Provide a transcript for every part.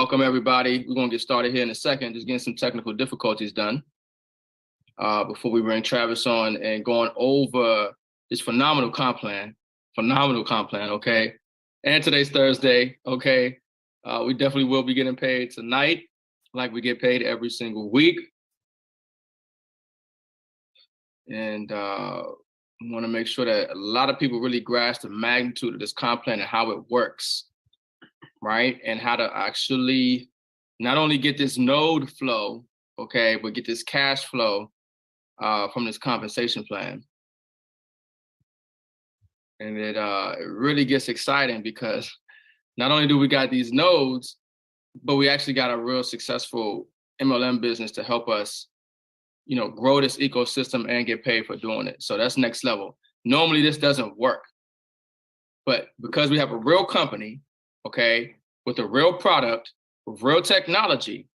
Welcome, everybody. We're going to get started here in a second, just getting some technical difficulties done before we bring Travis on and going over this phenomenal comp plan, okay? And today's Thursday, okay? We definitely will be getting paid tonight, like we get paid every single week. And I want to make sure that a lot of people really grasp the magnitude of this comp plan and how it works, right? And how to actually not only get this node flow, okay, but get this cash flow from this compensation plan. And it really gets exciting because not only do we got these nodes, but we actually got a real successful MLM business to help us, you know, grow this ecosystem and get paid for doing it. So that's next level. Normally this doesn't work, but because we have a real company, okay, with a real product, with real technology,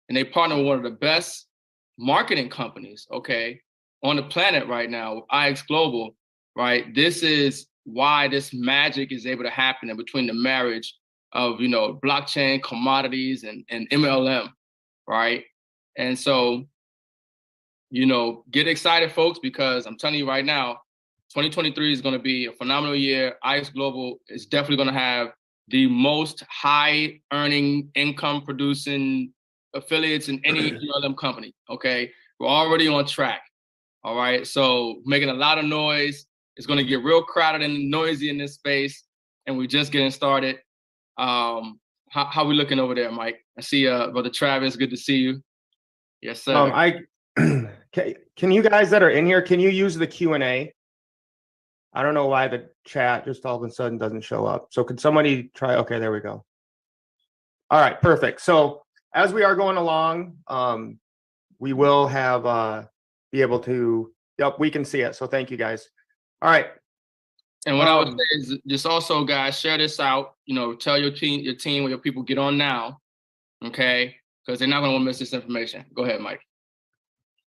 and they partner with one of the best marketing companies, okay, on the planet right now, with IX Global, right? This is why this magic is able to happen in between the marriage of, you know, blockchain, commodities, and MLM, right? And so, you know, get excited, folks, because I'm telling you right now, 2023 is going to be a phenomenal year. IX Global is definitely going to have the most high earning, income producing affiliates in any MLM company, okay? We're already on track, all right? So making a lot of noise. It's going to get real crowded and noisy in this space, and we're just getting started. How we looking over there, Mike? I see Brother Travis, good to see you. Yes, sir. Can you guys that are in here, can you use the Q&A? I don't know why the chat just all of a sudden doesn't show up. So could somebody try? Okay, there we go. All right, perfect. So as we are going along, we will have be able to, yep, we can see it. So thank you guys. All right. And what I would say is just also, guys, share this out. You know, tell your team where your people get on now, okay? Because they're not going to want to miss this information. Go ahead, Mike.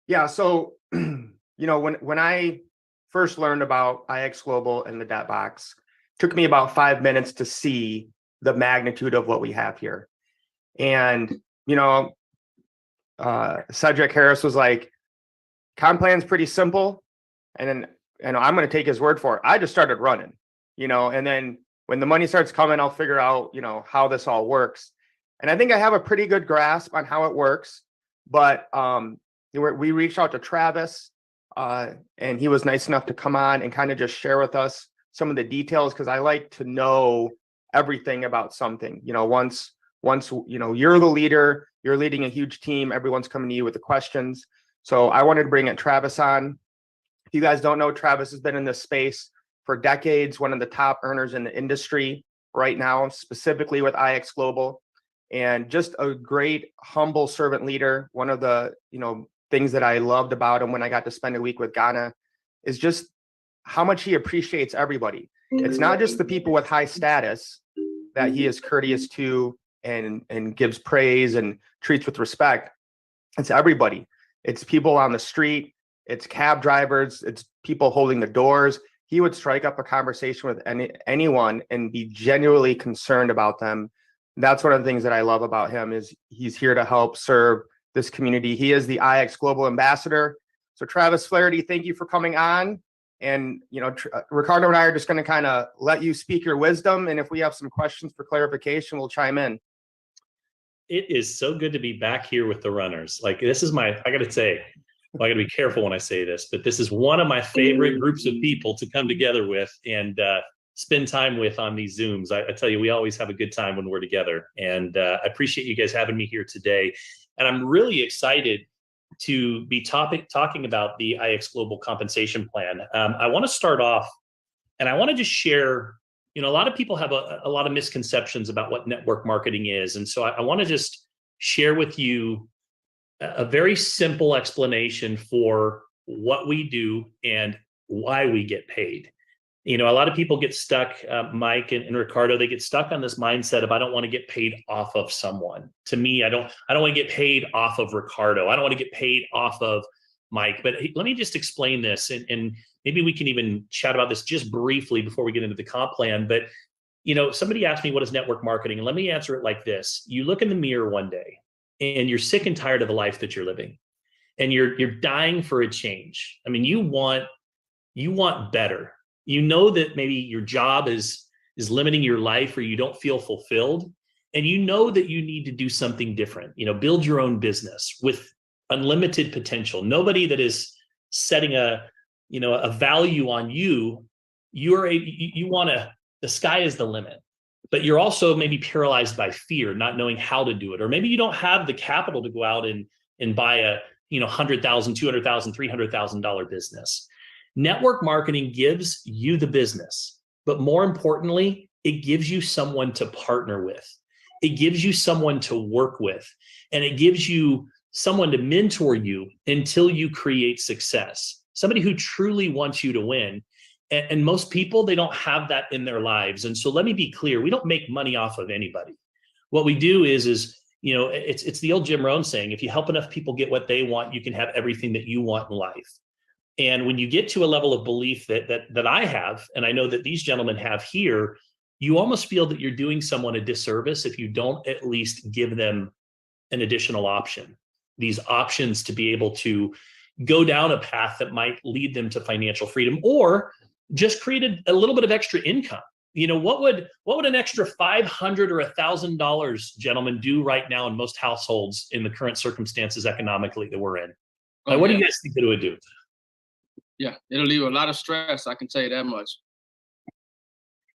Yeah. So, you know, when I first learned about IX Global and the debt box, it took me about 5 minutes to see the magnitude of what we have here. And, you know, Cedric Harris was like, comp plan's pretty simple. And then, and I'm going to take his word for it. I just started running, you know, and then when the money starts coming, I'll figure out, you know, how this all works. And I think I have a pretty good grasp on how it works. But we reached out to Travis, and he was nice enough to come on and kind of just share with us some of the details, because I like to know everything about something. You know, once you know you're the leader, you're leading a huge team, everyone's coming to you with the questions. So I wanted to bring Travis on. If you guys don't know, Travis has been in this space for decades, one of the top earners in the industry right now, specifically with IX Global, and just a great, humble servant leader. One of the, you know, things that I loved about him when I got to spend a week with Ghana is just how much he appreciates everybody. It's not just the people with high status that he is courteous to and gives praise and treats with respect. It's everybody. It's people on the street. It's cab drivers. It's people holding the doors. He would strike up a conversation with anyone and be genuinely concerned about them. That's one of the things that I love about him, is he's here to help serve this community. He is the IX Global Ambassador. So Travis Flaherty, thank you for coming on. And, you know, Ricardo and I are just going to kind of let you speak your wisdom. And if we have some questions for clarification, we'll chime in. It is so good to be back here with the runners. Like, this is I got to say, well, I got to be careful when I say this, but this is one of my favorite groups of people to come together with and spend time with on these Zooms. I tell you, we always have a good time when we're together. And I appreciate you guys having me here today. And I'm really excited to be talking about the IX Global Compensation Plan. I want to start off, and I want to just share, you know, a lot of people have a lot of misconceptions about what network marketing is. And so I want to just share with you a very simple explanation for what we do and why we get paid. You know, a lot of people get stuck, Mike and Ricardo, they get stuck on this mindset of, I don't want to get paid off of someone. To me, I don't want to get paid off of Ricardo. I don't want to get paid off of Mike. But let me just explain this, and maybe we can even chat about this just briefly before we get into the comp plan. But somebody asked me, what is network marketing? And let me answer it like this. You look in the mirror one day and you're sick and tired of the life that you're living, and you're dying for a change. I mean, you want better. You know that maybe your job is limiting your life, or you don't feel fulfilled. And you know that you need to do something different, build your own business with unlimited potential. Nobody that is setting a value on you. The sky is the limit, but you're also maybe paralyzed by fear, not knowing how to do it. Or maybe you don't have the capital to go out and buy a, $100,000, $200,000, $300,000 business. Network marketing gives you the business, but more importantly, it gives you someone to partner with. It gives you someone to work with, and it gives you someone to mentor you until you create success. Somebody who truly wants you to win. And most people, they don't have that in their lives. And so let me be clear, we don't make money off of anybody. What we do is it's the old Jim Rohn saying, if you help enough people get what they want, you can have everything that you want in life. And when you get to a level of belief that I have, and I know that these gentlemen have here, you almost feel that you're doing someone a disservice if you don't at least give them an additional option. These options to be able to go down a path that might lead them to financial freedom, or just create a little bit of extra income. What would an extra $500 or $1,000, gentlemen, do right now in most households in the current circumstances economically that we're in? What do you guys think that it would do? Yeah, it'll leave a lot of stress. I can tell you that much.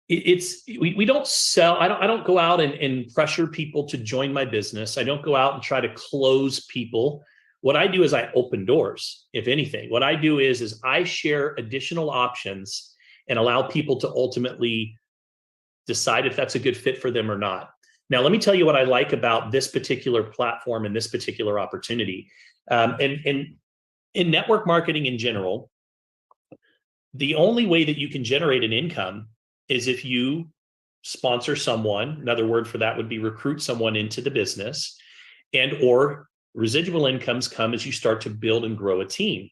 We don't sell. I don't go out and pressure people to join my business. I don't go out and try to close people. What I do is I open doors. If anything, what I do is I share additional options and allow people to ultimately decide if that's a good fit for them or not. Now, let me tell you what I like about this particular platform and this particular opportunity. And in network marketing in general, the only way that you can generate an income is if you sponsor someone. Another word for that would be recruit someone into the business, and or residual incomes come as you start to build and grow a team.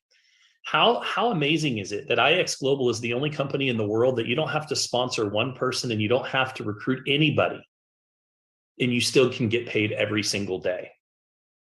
How amazing is it that IX Global is the only company in the world that you don't have to sponsor one person and you don't have to recruit anybody, and you still can get paid every single day?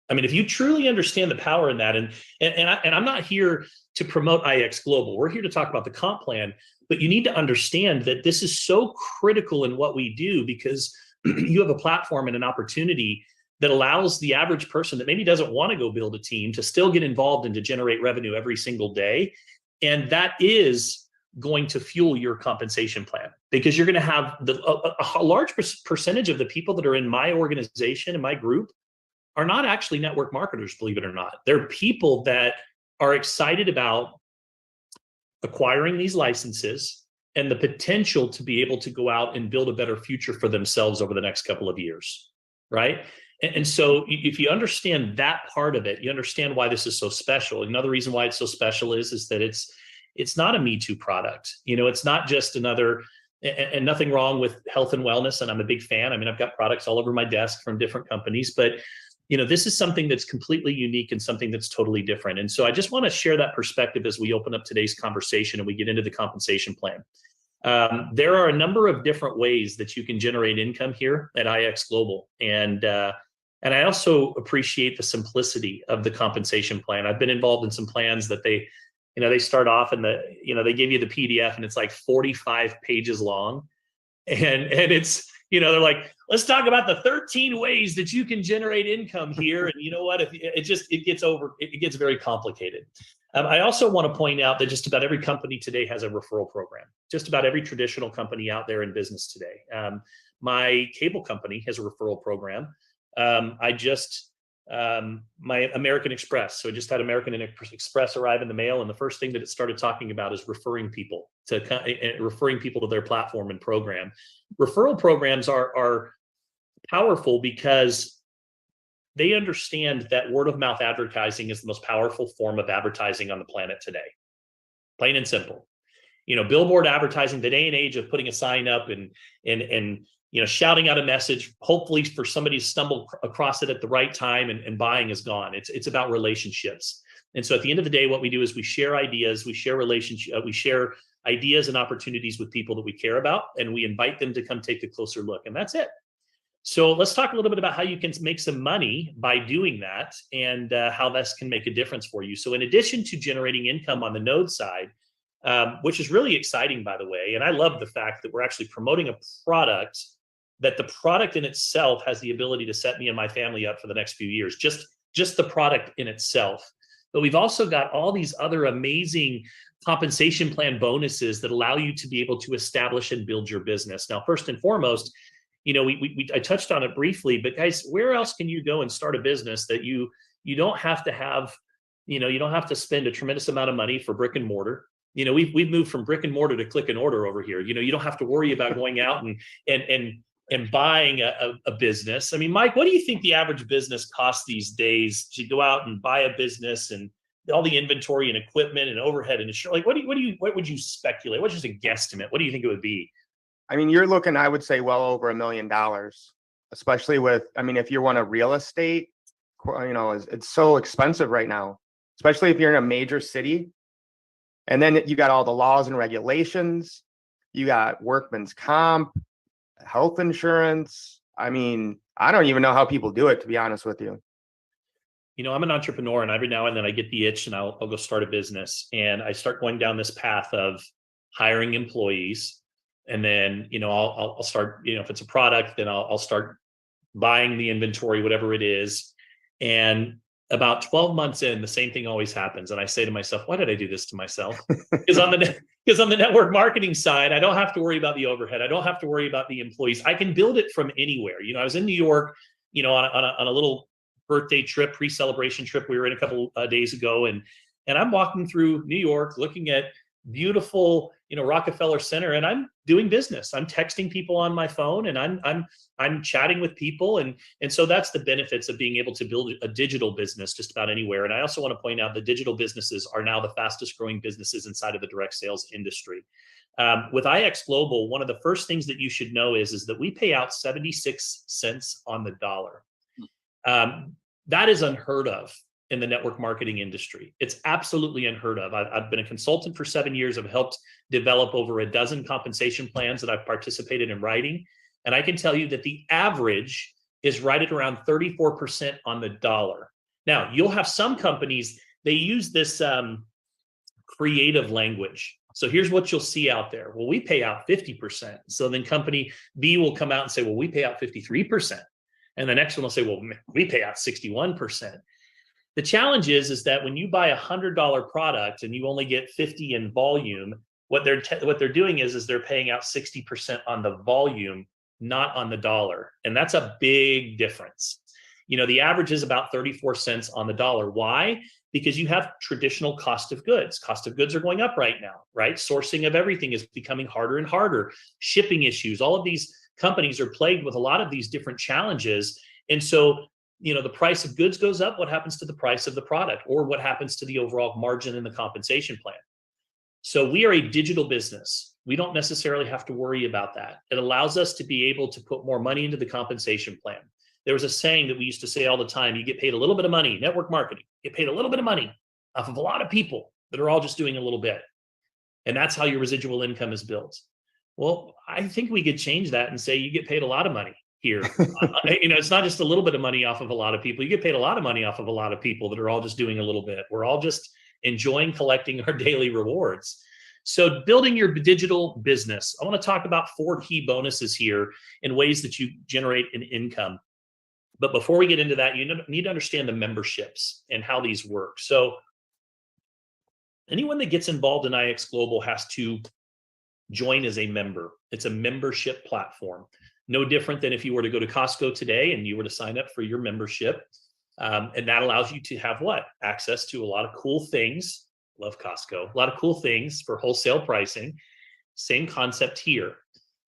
I mean, if you truly understand the power in that, and I'm not here to promote IX Global. We're here to talk about the comp plan, but you need to understand that this is so critical in what we do, because you have a platform and an opportunity that allows the average person that maybe doesn't want to go build a team to still get involved and to generate revenue every single day. And that is going to fuel your compensation plan, because you're going to have a large percentage of the people that are in my organization and my group are not actually network marketers, believe it or not. They're people that are excited about acquiring these licenses and the potential to be able to go out and build a better future for themselves over the next couple of years, right? And so if you understand that part of it, you understand why this is so special. Another reason why it's so special is that it's not a Me Too product. It's not just another, and nothing wrong with health and wellness. And I'm a big fan. I mean, I've got products all over my desk from different companies, but this is something that's completely unique and something that's totally different. And so I just want to share that perspective as we open up today's conversation and we get into the compensation plan. There are a number of different ways that you can generate income here at IX Global. And I also appreciate the simplicity of the compensation plan. I've been involved in some plans that they start off and they give you the PDF and it's like 45 pages long. And it's, they're like, let's talk about the 13 ways that you can generate income here. And you know what, it gets very complicated. I also want to point out that just about every company today has a referral program. Just about every traditional company out there in business today. My cable company has a referral program. My American Express. So I just had American Express arrive in the mail. And the first thing that it started talking about is referring people to their platform and program. Referral programs are powerful because they understand that word of mouth advertising is the most powerful form of advertising on the planet today. Plain and simple. Billboard advertising, the day and age of putting a sign up and shouting out a message, hopefully for somebody to stumble across it at the right time and buying is gone. It's about relationships. And so at the end of the day, what we do is we share ideas, we share relationships, we share ideas and opportunities with people that we care about, and we invite them to come take a closer look, and that's it. So let's talk a little bit about how you can make some money by doing that, and how this can make a difference for you. So in addition to generating income on the node side, which is really exciting, by the way, and I love the fact that we're actually promoting a product that the product in itself has the ability to set me and my family up for the next few years, just the product in itself. But we've also got all these other amazing compensation plan bonuses that allow you to be able to establish and build your business. Now, first and foremost, I touched on it briefly, but guys, where else can you go and start a business that you don't have to have, you don't have to spend a tremendous amount of money for brick and mortar. We've moved from brick and mortar to click and order over here. You don't have to worry about going out and buying a business. I mean, Mike, what do you think the average business costs these days to go out and buy a business and all the inventory and equipment and overhead and insurance? Like, what would you speculate? What's just a guesstimate? What do you think it would be? I mean, you're looking, I would say, well over $1 million, especially with, I mean, if you want a real estate, it's so expensive right now, especially if you're in a major city. And then you got all the laws and regulations, you got workman's comp, health insurance. I mean, I don't even know how people do it, to be honest with you. I'm an entrepreneur, and every now and then I get the itch and I'll go start a business, and I start going down this path of hiring employees. And then, I'll start, if it's a product, then I'll start buying the inventory, whatever it is. And about 12 months in, the same thing always happens. And I say to myself, why did I do this to myself? Because on the network marketing side, I don't have to worry about the overhead. I don't have to worry about the employees. I can build it from anywhere. I was in New York, on a little birthday trip, pre-celebration trip. We were in a couple days ago, and I'm walking through New York, looking at beautiful, Rockefeller Center, and I'm doing business. I'm texting people on my phone, and I'm chatting with people, and so that's the benefits of being able to build a digital business just about anywhere. And I also want to point out that digital businesses are now the fastest growing businesses inside of the direct sales industry. With IX Global, one of the first things that you should know is that we pay out 76 cents on the dollar. That is unheard of in the network marketing industry. It's absolutely unheard of. I've been a consultant for 7 years. I've helped develop over a dozen compensation plans that I've participated in writing. And I can tell you that the average is right at around 34% on the dollar. Now, you'll have some companies, they use this creative language. So here's what you'll see out there. Well, we pay out 50%. So then company B will come out and say, well, we pay out 53%. And the next one will say, well, we pay out 61%. The challenge is that when you buy a $100 product and you only get 50 in volume, what they're doing is they're paying out 60% on the volume, not on the dollar. And that's a big difference. The average is about 34 cents on the dollar. Why? Because you have traditional cost of goods. Cost of goods are going up right now, right? Sourcing of everything is becoming harder and harder. Shipping issues, all of these companies are plagued with a lot of these different challenges. And so the price of goods goes up. What happens to the price of the product, or what happens to the overall margin in the compensation plan? So we are a digital business. We don't necessarily have to worry about that. It allows us to be able to put more money into the compensation plan. There was a saying that we used to say all the time: you get paid a little bit of money, network marketing, get paid a little bit of money off of a lot of people that are all just doing a little bit. And that's how your residual income is built. Well, I think we could change that and say you get paid a lot of money here. It's not just a little bit of money off of a lot of people. You get paid a lot of money off of a lot of people that are all just doing a little bit. We're all just enjoying collecting our daily rewards. So building your digital business, I want to talk about 4 key bonuses here in ways that you generate an income. But before we get into that, you need to understand the memberships and how these work. So anyone that gets involved in IX Global has to join as a member. It's a membership platform. No different than if you were to go to Costco today and you were to sign up for your membership. And that allows you to have what? Access to a lot of cool things. Love Costco. A lot of cool things for wholesale pricing. Same concept here.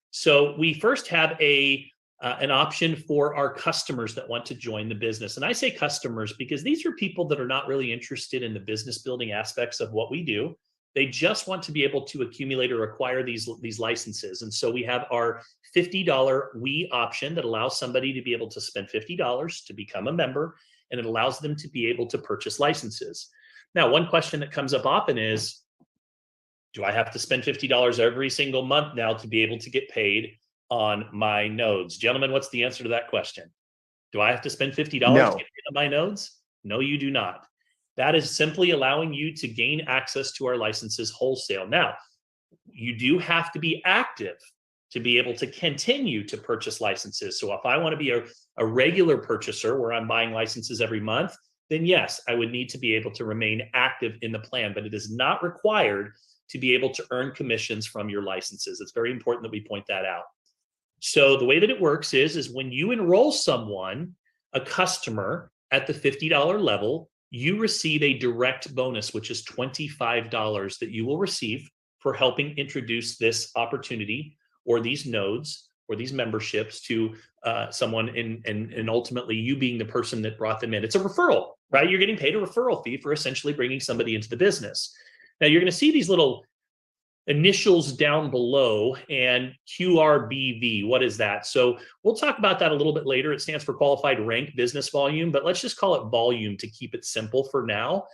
So we first have an option for our customers that want to join the business. And I say customers because these are people that are not really interested in the business building aspects of what we do. They just want to be able to accumulate or acquire these licenses. And so we have our $50 We option that allows somebody to be able to spend $50 to become a member, and it allows them to be able to purchase licenses. Now, one question that comes up often is, Do I have to spend $50 every single month now to be able to get paid on my nodes? Gentlemen, what's the answer to that question? Do I have to spend $50 to No. get paid on my nodes? No, you do not. That is simply allowing you to gain access to our licenses wholesale. Now, you do have to be active to be able to continue to purchase licenses. So if I want to be a regular purchaser where I'm buying licenses every month, then yes, I would need to be able to remain active in the plan, but it is not required to be able to earn commissions from your licenses. It's very important that we point that out. So the way that it works is when you enroll someone, a customer at the $50 level, you receive a direct bonus, which is $25 that you will receive for helping introduce this opportunity or these nodes or these memberships to someone, and ultimately you being the person that brought them in. It's a referral, right? You're getting paid a referral fee for essentially bringing somebody into the business. Now you're going to see these little initials down below, and QRBV, what is that? So we'll talk about that a little bit later. It stands for Qualified Rank Business Volume, but let's just call it volume to keep it simple for now.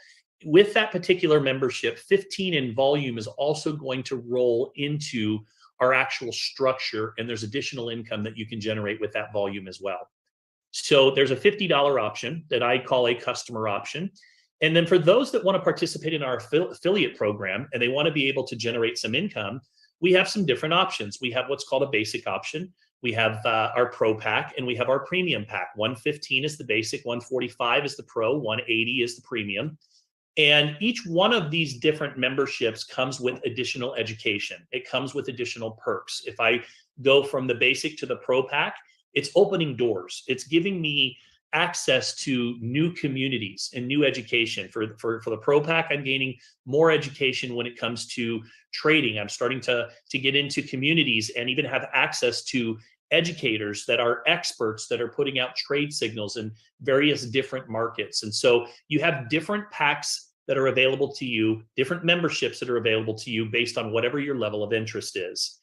With that particular membership, 15 in volume is also going to roll into our actual structure, and there's additional income that you can generate with that volume as well. So there's a $50 option that I call a customer option. And then for those that want to participate in our affiliate program and they want to be able to generate some income, we have some different options. We have what's called a basic option. We have our pro pack, and we have our premium pack. 115 is the basic, 145 is the pro, 180 is the premium. And each one of these different memberships comes with additional education. It comes with additional perks. If I go from the basic to the pro pack, it's opening doors. It's giving me access to new communities and new education. For the pro pack, I'm gaining more education when it comes to trading. I'm starting to get into communities and even have access to educators that are experts that are putting out trade signals in various different markets. And so you have different packs that are available to you, different memberships that are available to you based on whatever your level of interest is.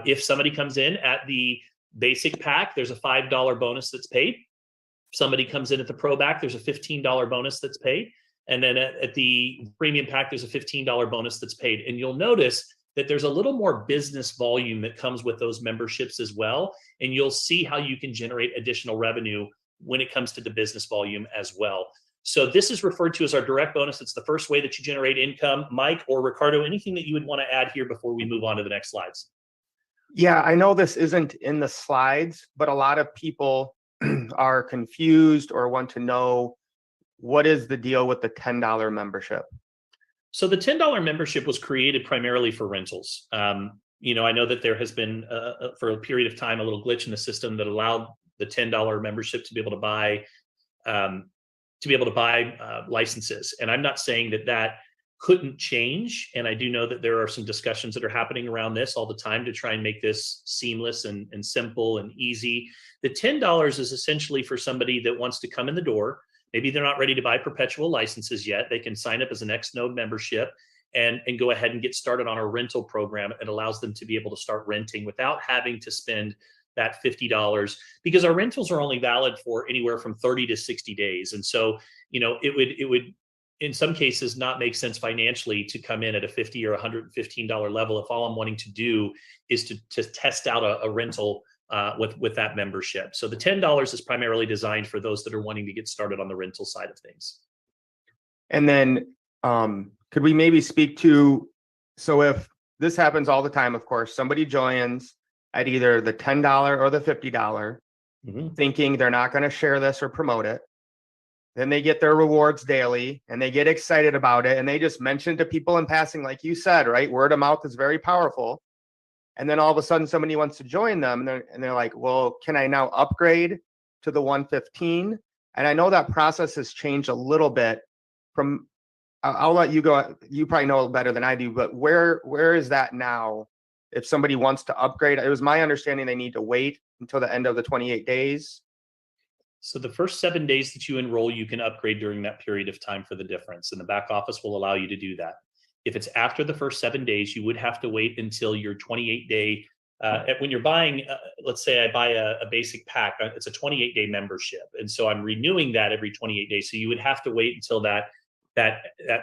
If somebody comes in at the basic pack, there's a $5 bonus that's paid. If somebody comes in at the pro pack, there's a $15 bonus that's paid. And then at the premium pack, there's a $15 bonus that's paid. And you'll notice that there's a little more business volume that comes with those memberships as well. And you'll see how you can generate additional revenue when it comes to the business volume as well. So this is referred to as our direct bonus. It's the first way that you generate income. Mike or Ricardo, anything that you would want to add here before we move on to the next slides? Yeah, I know this isn't in the slides, but a lot of people are confused or want to know, what is the deal with the $10 membership? So the $10 membership was created primarily for rentals. I know that there has been, for a period of time, a little glitch in the system that allowed the $10 membership to be able to buy licenses. And I'm not saying that couldn't change. And I do know that there are some discussions that are happening around this all the time to try and make this seamless and simple and easy. The $10 is essentially for somebody that wants to come in the door. Maybe they're not ready to buy perpetual licenses yet. They can sign up as an Xnode membership and go ahead and get started on a rental program. It allows them to be able to start renting without having to spend that $50, because our rentals are only valid for anywhere from 30 to 60 days. And so, it would in some cases not make sense financially to come in at a $50 or $115 level if all I'm wanting to do is to test out a rental with that membership. So the $10 is primarily designed for those that are wanting to get started on the rental side of things. And then could we maybe speak to, so if this happens all the time, of course, somebody joins at either the $10 or the $50, thinking they're not going to share this or promote it. Then they get their rewards daily and they get excited about it. And they just mention to people in passing, like you said, right? Word of mouth is very powerful. And then all of a sudden somebody wants to join them and they're like, well, can I now upgrade to the 115? And I know that process has changed a little bit from, I'll let you go. You probably know better than I do, but where is that now? If somebody wants to upgrade, it was my understanding they need to wait until the end of the 28 days. So the first 7 days that you enroll, you can upgrade during that period of time for the difference. And the back office will allow you to do that. If it's after the first 7 days, you would have to wait until your 28-day, when you're buying, let's say I buy a basic pack, it's a 28-day membership. And so I'm renewing that every 28 days. So you would have to wait until that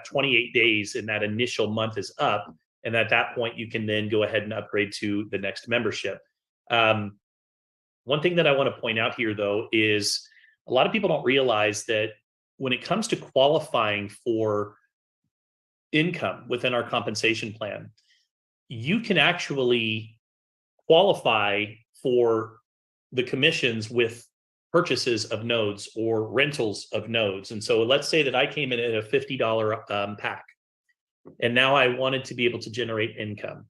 28 days in that initial month is up And at that point, you can then go ahead and upgrade to the next membership. One thing that I want to point out here, though, is a lot of people don't realize that when it comes to qualifying for income within our compensation plan, you can actually qualify for the commissions with purchases of nodes or rentals of nodes. And so let's say that I came in at a $50 pack, and now I wanted to be able to generate income.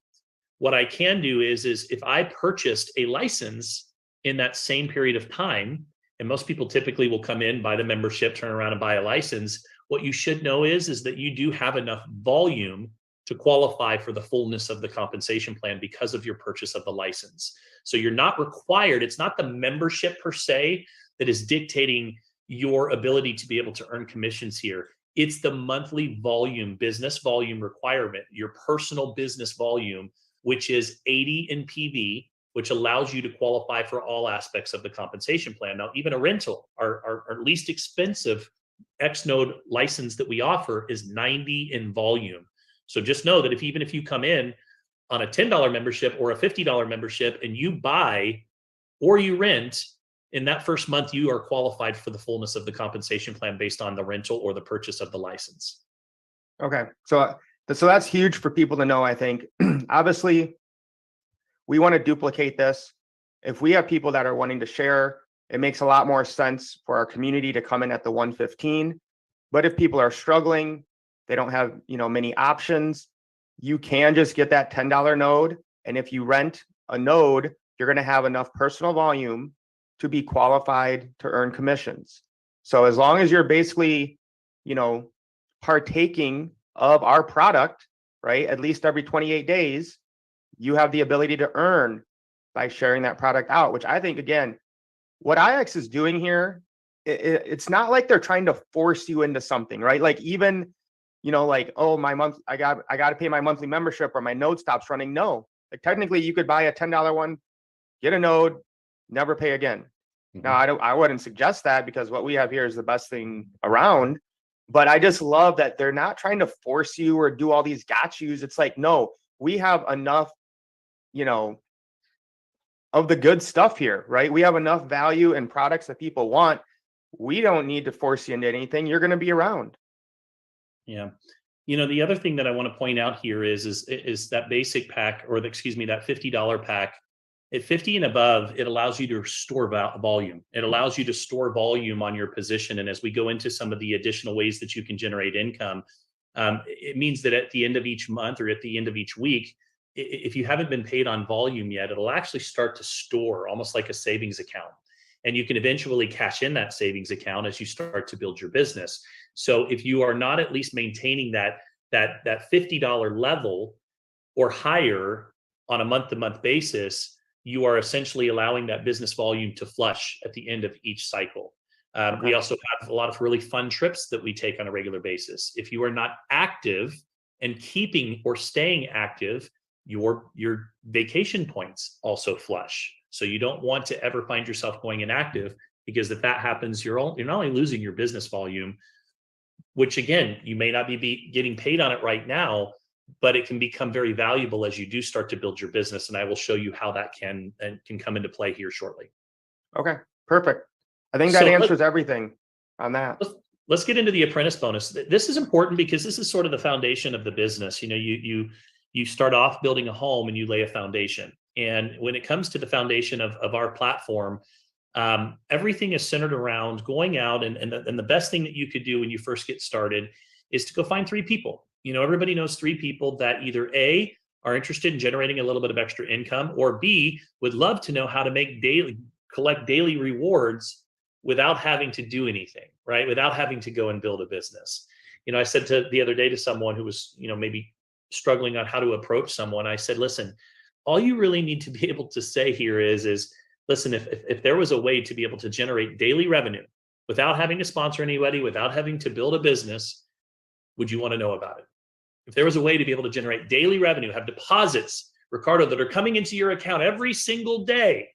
What I can do is if I purchased a license in that same period of time, and most people typically will come in, buy the membership, turn around and buy a license, what you should know is that you do have enough volume to qualify for the fullness of the compensation plan because of your purchase of the license. So you're not required, it's not the membership per se that is dictating your ability to be able to earn commissions here. It's the monthly volume, business volume requirement, your personal business volume, which is 80 in PV, which allows you to qualify for all aspects of the compensation plan. Now, even a rental, our least expensive X-Node license that we offer is 90 in volume. So just know that even if you come in on a $10 membership or a $50 membership and you buy or you rent, in that first month, you are qualified for the fullness of the compensation plan based on the rental or the purchase of the license. Okay. So that's huge for people to know, I think. Obviously, we want to duplicate this. If we have people that are wanting to share, it makes a lot more sense for our community to come in at the 115. But if people are struggling, they don't have, many options, you can just get that $10 node. And if you rent a node, you're going to have enough personal volume to be qualified to earn commissions. So as long as you're basically, partaking of our product, right, at least every 28 days, you have the ability to earn by sharing that product out, which I think, again, what IX is doing here, it's not like they're trying to force you into something, right? Like even, oh, I got to pay my monthly membership or my node stops running. No, like technically you could buy a $10 one, get a node, never pay again. Mm-hmm. Now, I wouldn't suggest that because what we have here is the best thing around. But I just love that they're not trying to force you or do all these got yous. It's like, no, we have enough, of the good stuff here, right? We have enough value and products that people want. We don't need to force you into anything. You're going to be around. Yeah. The other thing that I want to point out here is that basic pack, or that $50 pack. At 50 and above, it allows you to store volume. It allows you to store volume on your position. And as we go into some of the additional ways that you can generate income, it means that at the end of each month or at the end of each week, if you haven't been paid on volume yet, it'll actually start to store almost like a savings account. And you can eventually cash in that savings account as you start to build your business. So if you are not at least maintaining that $50 level or higher on a month-to-month basis, you are essentially allowing that business volume to flush at the end of each cycle. We also have a lot of really fun trips that we take on a regular basis. If you are not active and keeping or staying active, your vacation points also flush. So you don't want to ever find yourself going inactive, because if that happens, you're not only losing your business volume, which again, you may not be getting paid on it right now, but it can become very valuable as you do start to build your business. And I will show you how that can come into play here shortly. Okay, perfect. I think that answers everything on that. Let's get into the apprentice bonus. This is important because this is sort of the foundation of the business. You start off building a home and you lay a foundation. And when it comes to the foundation of our platform, everything is centered around going out and the best thing that you could do when you first get started is to go find 3 people. Everybody knows 3 people that either A, are interested in generating a little bit of extra income, or B, would love to know how to collect daily rewards without having to do anything, right? Without having to go and build a business. I said the other day to someone who was, maybe struggling on how to approach someone, I said, listen, all you really need to be able to say here is listen, if there was a way to be able to generate daily revenue without having to sponsor anybody, without having to build a business, would you want to know about it? If there was a way to be able to generate daily revenue, have deposits, Ricardo, that are coming into your account every single day,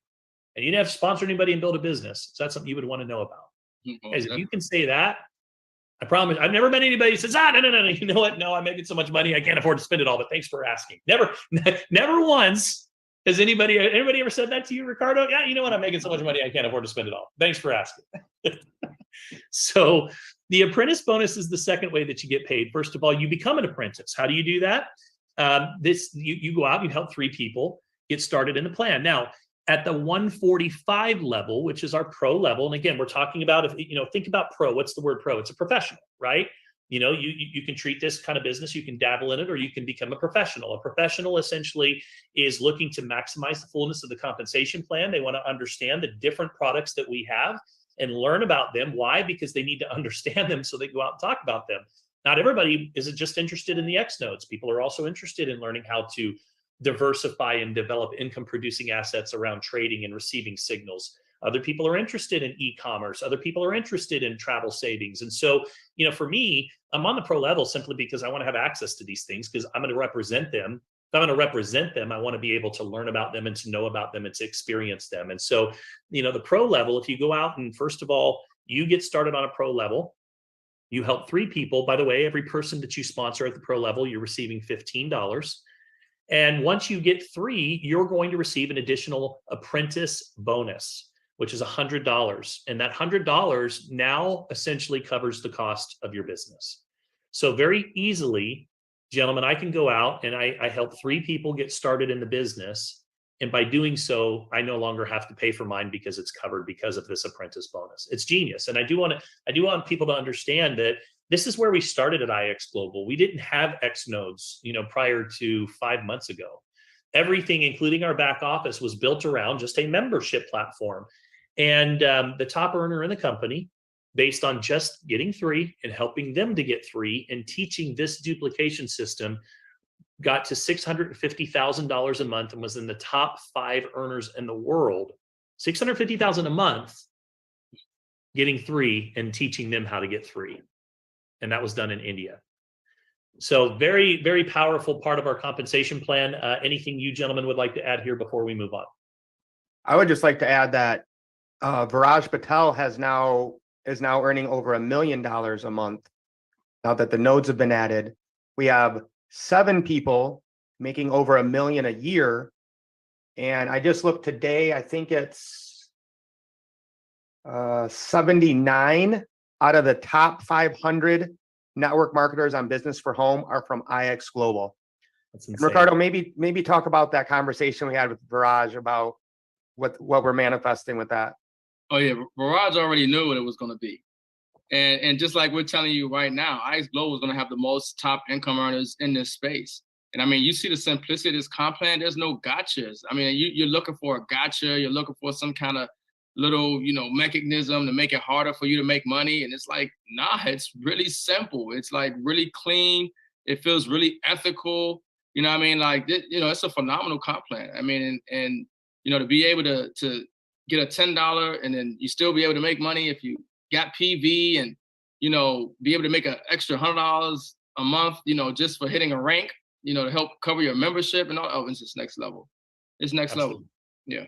and you didn't have to sponsor anybody and build a business, so that's something you would want to know about. Because if you can say that, I promise. I've never met anybody who says, no. You know what? No, I'm making so much money, I can't afford to spend it all, but thanks for asking. Never once has anybody ever said that to you, Ricardo? Yeah, you know what? I'm making so much money, I can't afford to spend it all. Thanks for asking. So the apprentice bonus is the second way that you get paid. First of all, you become an apprentice. How do you do that? You go out, you help 3 people get started in the plan. Now, at the 145 level, which is our pro level, and again, we're talking about, think about pro. What's the word pro? It's a professional, right? You can treat this kind of business, you can dabble in it, or you can become a professional. A professional essentially is looking to maximize the fullness of the compensation plan. They want to understand the different products that we have and learn about them. Why? Because they need to understand them so they go out and talk about them. Not everybody is just interested in the X nodes. People are also interested in learning how to diversify and develop income producing assets around trading and receiving signals. Other people are interested in e-commerce. Other people are interested in travel savings. And so, for me, I'm on the pro level simply because I want to have access to these things, because I'm going to represent them. If I'm going to represent them, I want to be able to learn about them and to know about them and to experience them. And so, the pro level, if you go out and first of all, you get started on a pro level, you help 3 people. By the way, every person that you sponsor at the pro level, you're receiving $15. And once you get 3, you're going to receive an additional apprentice bonus, which is $100. And that $100 now essentially covers the cost of your business. So very easily, gentlemen, I can go out and I help 3 people get started in the business. And by doing so, I no longer have to pay for mine because it's covered because of this apprentice bonus. It's genius. And I do want people to understand that this is where we started at IX Global. We didn't have X nodes, prior to 5 months ago. Everything, including our back office, was built around just a membership platform. And the top earner in the company, based on just getting 3 and helping them to get 3 and teaching this duplication system, got to $650,000 a month and was in the top 5 earners in the world. $650,000 a month, getting 3 and teaching them how to get 3. And that was done in India. So very, very powerful part of our compensation plan. Anything you gentlemen would like to add here before we move on? I would just like to add that Viraj Patel is now earning over $1 million a month. Now that the nodes have been added, we have 7 people making over $1 million a year. And I just looked today, I think it's 79 out of the top 500 network marketers on Business for Home are from IX Global. That's insane. Ricardo, maybe talk about that conversation we had with Viraj about what we're manifesting with that. Oh yeah, Viraj already knew what it was going to be. And just like we're telling you right now, IX Global is going to have the most top income earners in this space. And I mean, you see the simplicity of this comp plan. There's no gotchas. I mean, you're looking for a gotcha. You're looking for some kind of little, mechanism to make it harder for you to make money. And it's like, nah, it's really simple. It's like really clean. It feels really ethical. You know what I mean? Like, it's a phenomenal comp plan. I mean, and to be able to get a $10 and then you still be able to make money if you got PV and, be able to make an extra $100 a month, just for hitting a rank, to help cover your membership and all. Oh, it's just next level. It's next level. Yeah.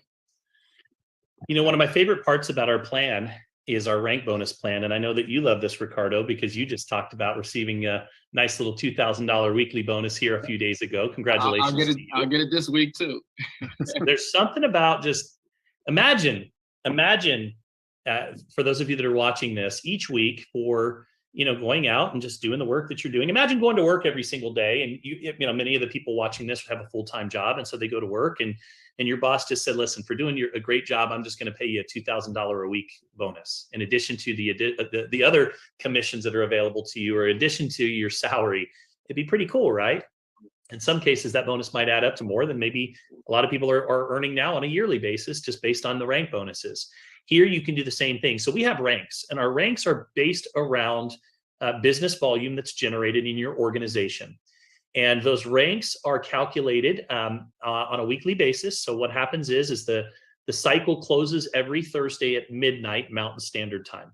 One of my favorite parts about our plan is our rank bonus plan. And I know that you love this, Ricardo, because you just talked about receiving a nice little $2,000 weekly bonus here a few days ago. Congratulations. I'll get it this week too. There's something about just imagine for those of you that are watching this each week for, going out and just doing the work that you're doing. Imagine going to work every single day. And many of the people watching this have a full-time job. And so they go to work and your boss just said, listen, for doing a great job, I'm just going to pay you a $2,000 a week bonus in addition to the other commissions that are available to you, or in addition to your salary. It'd be pretty cool, right? In some cases, that bonus might add up to more than maybe a lot of people are earning now on a yearly basis, just based on the rank bonuses. Here, you can do the same thing. So we have ranks, and our ranks are based around business volume that's generated in your organization. And those ranks are calculated on a weekly basis. So what happens is the cycle closes every Thursday at midnight Mountain Standard Time.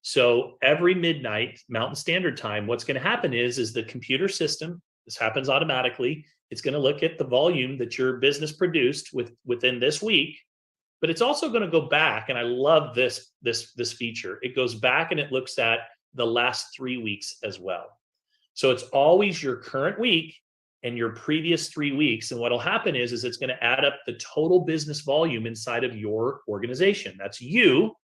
So every midnight Mountain Standard Time, what's going to happen is the computer system, this happens automatically, it's going to look at the volume that your business produced within this week, but it's also going to go back, and I love this feature. It goes back and it looks at the last 3 weeks as well. So it's always your current week and your previous 3 weeks. And what'll happen is it's going to add up the total business volume inside of your organization. That's you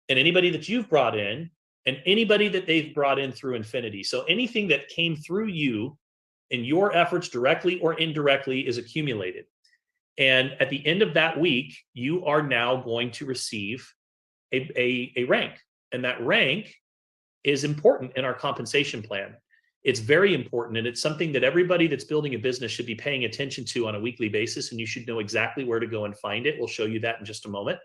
and anybody that you've brought in and anybody that they've brought in through Infinity. So anything that came through you and your efforts directly or indirectly is accumulated. And at the end of that week, you are now going to receive a rank. And that rank is important in our compensation plan. It's very important. And it's something that everybody that's building a business should be paying attention to on a weekly basis. And you should know exactly where to go and find it. We'll show you that in just a moment.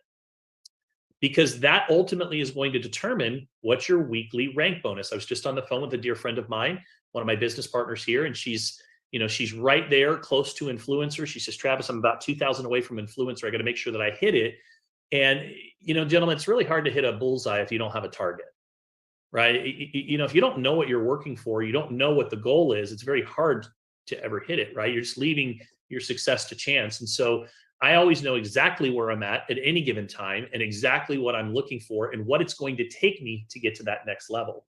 Because that ultimately is going to determine what's your weekly rank bonus. I was just on the phone with a dear friend of mine, one of my business partners here, and she's right there close to influencer. She says, Travis, I'm about 2,000 away from influencer. I got to make sure that I hit it. And, gentlemen, it's really hard to hit a bullseye if you don't have a target, right? If you don't know what you're working for, you don't know what the goal is, it's very hard to ever hit it, right? You're just leaving your success to chance. And so I always know exactly where I'm at any given time and exactly what I'm looking for and what it's going to take me to get to that next level.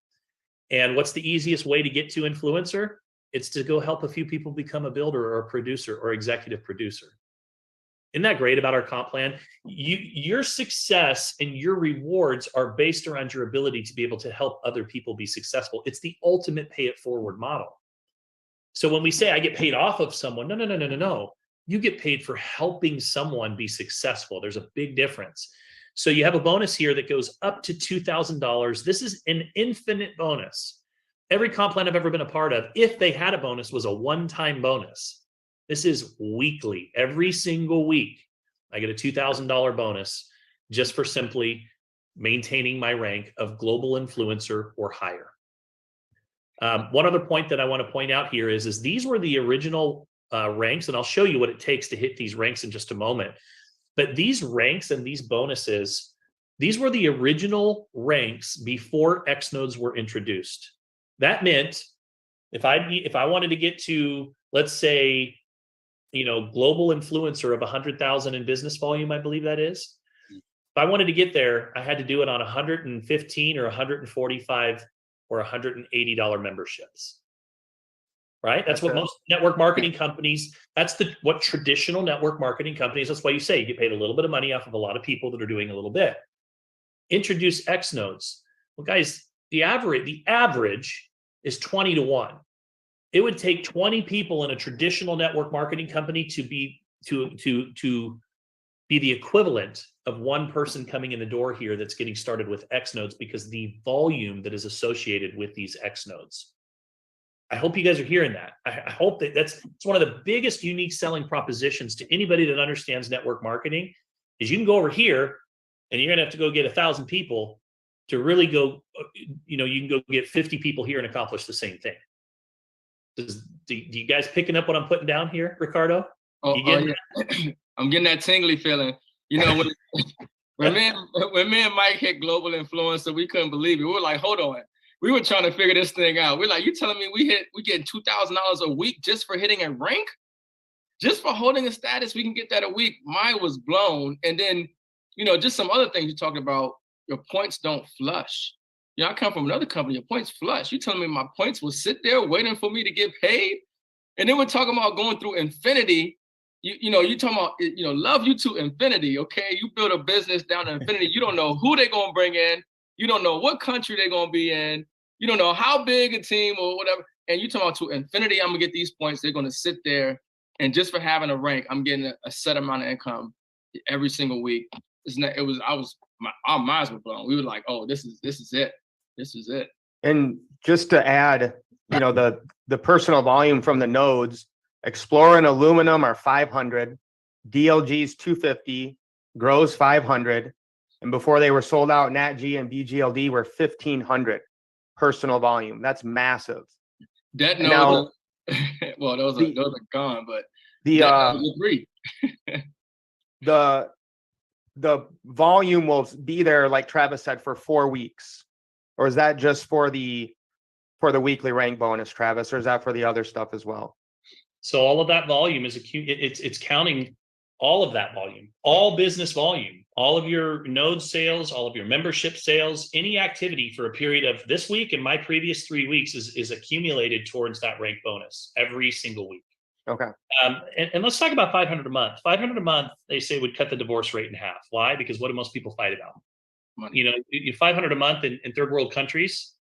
And what's the easiest way to get to influencer? It's to go help a few people become a builder or a producer or executive producer. Isn't that great about our comp plan? Your success and your rewards are based around your ability to be able to help other people be successful. It's the ultimate pay it forward model. So when we say I get paid off of someone, no. You get paid for helping someone be successful. There's a big difference. So you have a bonus here that goes up to $2,000. This is an infinite bonus. Every comp plan I've ever been a part of, if they had a bonus, was a one-time bonus. This is weekly. Every single week, I get a $2,000 bonus just for simply maintaining my rank of global influencer or higher. One other point that I want to point out here is these were the original ranks, and I'll show you what it takes to hit these ranks in just a moment. But these ranks and these bonuses, these were the original ranks before X nodes were introduced. That meant if I wanted to get to, let's say, global influencer of 100,000 in business volume, I believe that is. If I wanted to get there, I had to do it on 115 or 145 or $180 memberships. Right? That's what most network marketing companies, what traditional network marketing companies, that's why you say you get paid a little bit of money off of a lot of people that are doing a little bit. Introduce X nodes. Well, guys, the average is 20 to 1. It would take 20 people in a traditional network marketing company to be the equivalent of one person coming in the door here that's getting started with X nodes, because the volume that is associated with these X nodes. I hope you guys are hearing that. I hope it's one of the biggest unique selling propositions to anybody that understands network marketing is you can go over here and you're going to have to go get 1,000 people to really go, you can go get 50 people here and accomplish the same thing. Do you guys picking up what I'm putting down here, Ricardo? Yeah. I'm getting that tingly feeling. When me and Mike hit global influencer, we couldn't believe it. We were like, hold on. We were trying to figure this thing out. We're like, you telling me we getting $2,000 a week just for hitting a rank? Just for holding a status, we can get that a week. Mine was blown. And then, just some other things you talked about, your points don't flush. I come from another company, your points flush. You telling me my points will sit there waiting for me to get paid? And then we're talking about going through Infinity. You talking about, love you to Infinity, okay? You build a business down to Infinity. You don't know who they're going to bring in. You don't know what country they're going to be in. You don't know how big a team or whatever. And you talking about to Infinity, I'm going to get these points. They're going to sit there. And just for having a rank, I'm getting a set amount of income every single week. Our minds were blown. We were like, oh, this is it. This is it. And just to add, the personal volume from the nodes, Explorer and Aluminum are 500, DLG's 250, Grows 500. And before they were sold out, NatG and BGLD were 1,500 personal volume. That's massive. That node, well, those are gone, but agree. The volume will be there, like Travis said, for 4 weeks. Or is that just for the weekly rank bonus, Travis, or is that for the other stuff as well? So all of that volume it's counting all of that volume, all business volume, all of your node sales, all of your membership sales, any activity for a period of this week and my previous 3 weeks is accumulated towards that rank bonus every single week. Okay. And let's talk about 500 a month. 500 a month, they say, would cut the divorce rate in half. Why? Because what do most people fight about? Money. You know, 500 a month in third world countries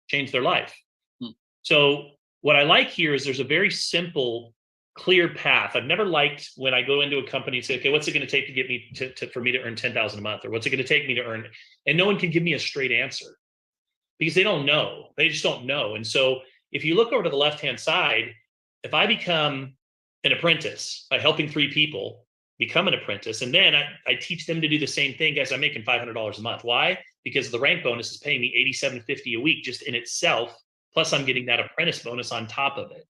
change their life. Hmm. So what I like here is there's a very simple, clear path. I've never liked when I go into a company and say, okay, what's it going to take to get me for me to earn 10,000 a month, or what's it going to take me to earn? And no one can give me a straight answer because they don't know. They just don't know. And so if you look over to the left-hand side, if I become an apprentice by helping 3 people become an apprentice, and then I teach them to do the same thing, guys, I'm making $500 a month. Why? Because the rank bonus is paying me $87.50 a week just in itself. Plus I'm getting that apprentice bonus on top of it.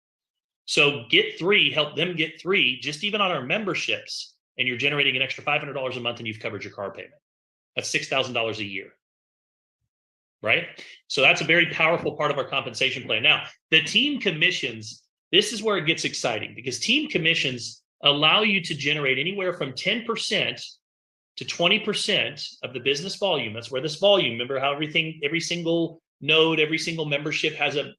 So get 3, help them get 3, just even on our memberships, and you're generating an extra $500 a month and you've covered your car payment. That's $6,000 a year, right? So that's a very powerful part of our compensation plan. Now, the team commissions, this is where it gets exciting because team commissions allow you to generate anywhere from 10% to 20% of the business volume. That's where this volume, remember how every single node, every single membership has an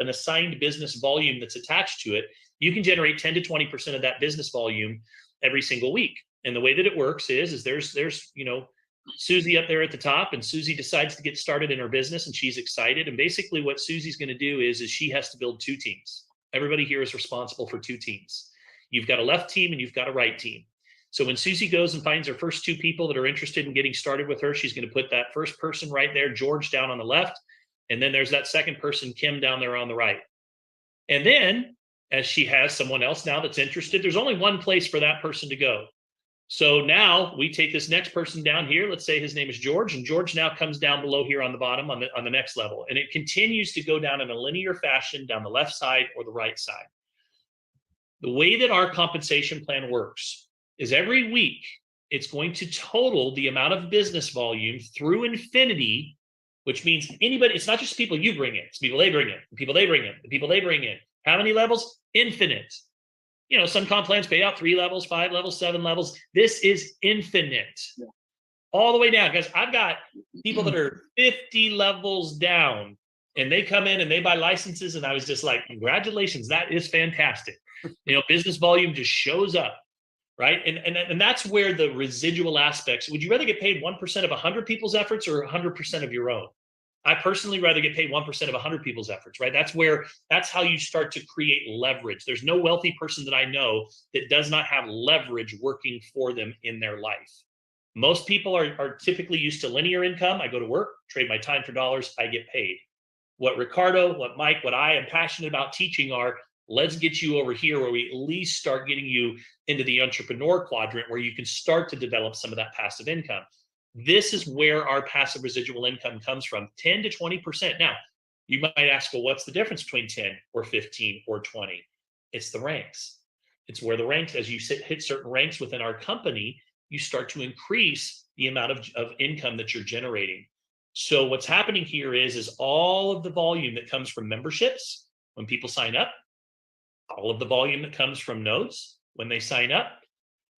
assigned business volume that's attached to it. You can generate 10 to 20% of that business volume every single week. And the way that it works is there's Susie up there at the top, and Susie decides to get started in her business and she's excited. And basically what Susie's going to do is she has to build 2 teams. Everybody here is responsible for 2 teams. You've got a left team and you've got a right team. So when Susie goes and finds her first 2 people that are interested in getting started with her, she's going to put that first person right there, George, down on the left. And then there's that second person, Kim, down there on the right. And then as she has someone else now that's interested, there's only one place for that person to go. So now we take this next person down here. Let's say his name is George, and George now comes down below here on the bottom on the next level. And it continues to go down in a linear fashion down the left side or the right side. The way that our compensation plan works is every week it's going to total the amount of business volume through infinity, which means anybody, it's not just people you bring in, it's people they bring in, the people they bring in, the people they bring in. How many levels? Infinite. You know, some comp plans pay out 3 levels, 5 levels, 7 levels. This is infinite. Yeah. All the way down. Guys, I've got people that are 50 levels down and they come in and they buy licenses. And I was just like, congratulations, that is fantastic. You know, business volume just shows up, right? And that's where the residual aspects, would you rather get paid 1% of 100 people's efforts or 100% of your own? I personally rather get paid 1% of 100 people's efforts, right? That's how you start to create leverage. There's no wealthy person that I know that does not have leverage working for them in their life. Most people are typically used to linear income. I go to work, trade my time for dollars, I get paid. What Ricardo, what Mike, what I am passionate about teaching are, let's get you over here where we at least start getting you into the entrepreneur quadrant where you can start to develop some of that passive income. This is where our passive residual income comes from, 10 to 20%. Now, you might ask, well, what's the difference between 10 or 15 or 20? It's the ranks. It's where the ranks, as you hit certain ranks within our company, you start to increase the amount of income that you're generating. So what's happening here is all of the volume that comes from memberships when people sign up, all of the volume that comes from nodes when they sign up,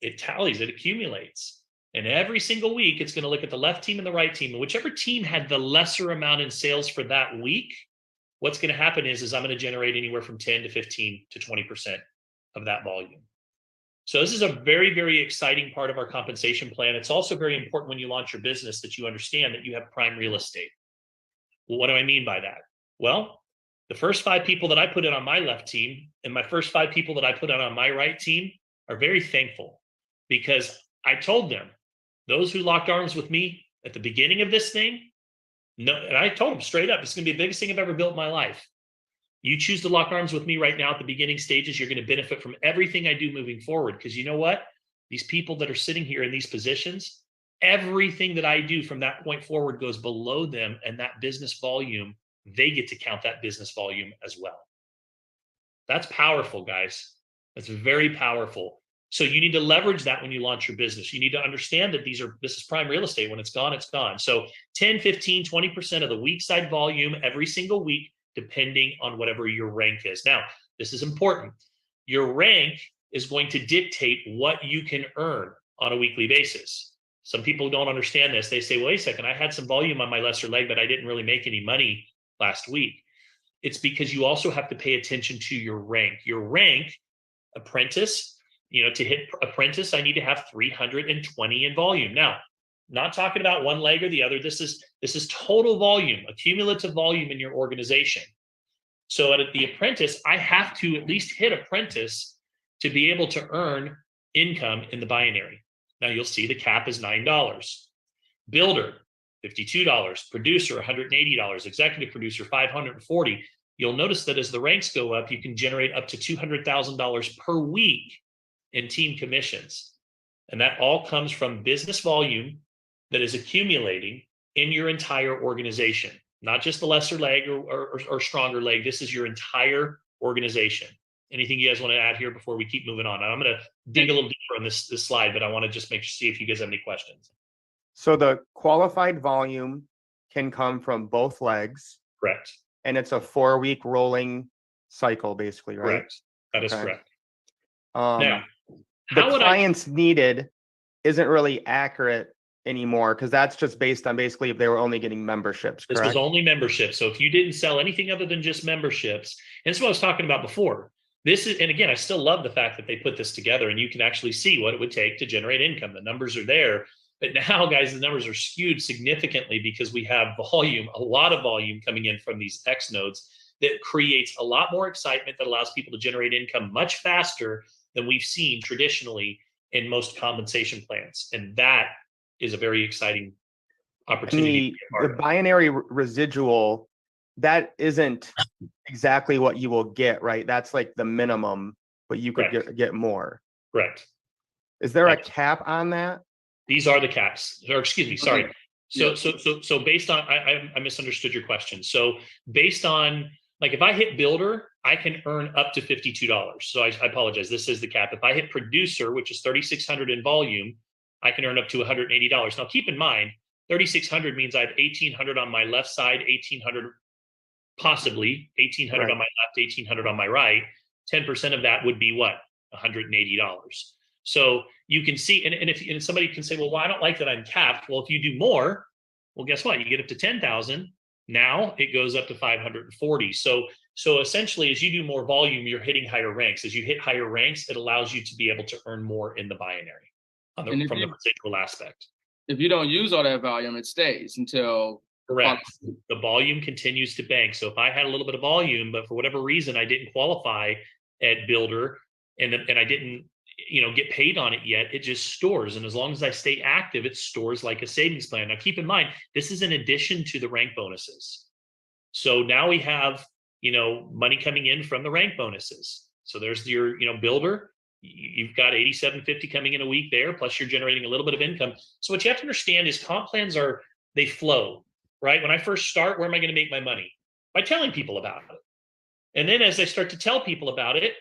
it tallies, it accumulates. And every single week, it's going to look at the left team and the right team. And whichever team had the lesser amount in sales for that week, what's going to happen is I'm going to generate anywhere from 10 to 15 to 20% of that volume. So this is a very, very exciting part of our compensation plan. It's also very important when you launch your business that you understand that you have prime real estate. Well, what do I mean by that? Well, the first 5 people that I put in on my left team and my first 5 people that I put on my right team are very thankful because I told them, those who locked arms with me at the beginning of this thing, no, and I told them straight up, it's going to be the biggest thing I've ever built in my life. You choose to lock arms with me right now at the beginning stages, you're going to benefit from everything I do moving forward. Because you know what? These people that are sitting here in these positions, everything that I do from that point forward goes below them, and that business volume, they get to count that business volume as well. That's powerful, guys. That's very powerful. So you need to leverage that when you launch your business. You need to understand that this is prime real estate. When it's gone, it's gone. So 10, 15, 20% of the week side volume every single week, depending on whatever your rank is. Now, this is important. Your rank is going to dictate what you can earn on a weekly basis. some people don't understand this. They say, well, wait a second, I had some volume on my lesser leg, but I didn't really make any money last week. It's because you also have to pay attention to your rank. Your rank, apprentice, to hit apprentice, I need to have 320 in volume. Now, not talking about one leg or the other. This is total volume, accumulative volume in your organization. So at the apprentice, I have to at least hit apprentice to be able to earn income in the binary. Now you'll see the cap is $9. Builder, $52. Producer, $180. Executive producer, $540. You'll notice that as the ranks go up, you can generate up to $200,000 per week in team commissions. And that all comes from business volume that is accumulating in your entire organization, not just the lesser leg or stronger leg. This is your entire organization. Anything you guys want to add here before we keep moving on? I'm going to dig a little deeper on this slide, but I want to just see if you guys have any questions. So the qualified volume can come from both legs. Correct. And it's a 4-week rolling cycle, basically, right? Correct. That is correct. Now, the clients needed isn't really accurate anymore, because that's just based on basically if they were only getting memberships. Correct? This was only memberships. So if you didn't sell anything other than just memberships, and that's what I was talking about before. And again, I still love the fact that they put this together and you can actually see what it would take to generate income. The numbers are there. But now, guys, the numbers are skewed significantly because we have volume, a lot of volume coming in from these X nodes that creates a lot more excitement that allows people to generate income much faster than we've seen traditionally in most compensation plans. And that is a very exciting opportunity. The binary residual, that isn't exactly what you will get, right? That's like the minimum, but you could get more. Correct. Is there a cap on that? These are the caps, or excuse me, sorry. So based on, I misunderstood your question. So based on, like, if I hit builder, I can earn up to $52. So I apologize. This is the cap. If I hit producer, which is 3,600 in volume, I can earn up to $180. Now keep in mind, 3,600 means I have 1,800 on my left side, 1,800 possibly, 1,800 on my left, 1,800 on my right. 10% of that would be what? $180. So you can see, and somebody can say, well, I don't like that I'm capped. Well, if you do more, well, guess what? You get up to 10,000. Now it goes up to 540. So essentially, as you do more volume, you're hitting higher ranks. As you hit higher ranks, it allows you to be able to earn more in the binary from the residual aspect. If you don't use all that volume, it stays until. Correct. The volume continues to bank. So if I had a little bit of volume, but for whatever reason I didn't qualify at builder and I didn't get paid on it yet, it just stores. And as long as I stay active, it stores like a savings plan. Now keep in mind, this is in addition to the rank bonuses. So now we have, money coming in from the rank bonuses. So there's your, builder, you've got 8750 coming in a week there, plus you're generating a little bit of income. So what you have to understand is comp plans they flow, right? When I first start, where am I going to make my money? By telling people about it. And then as I start to tell people about it,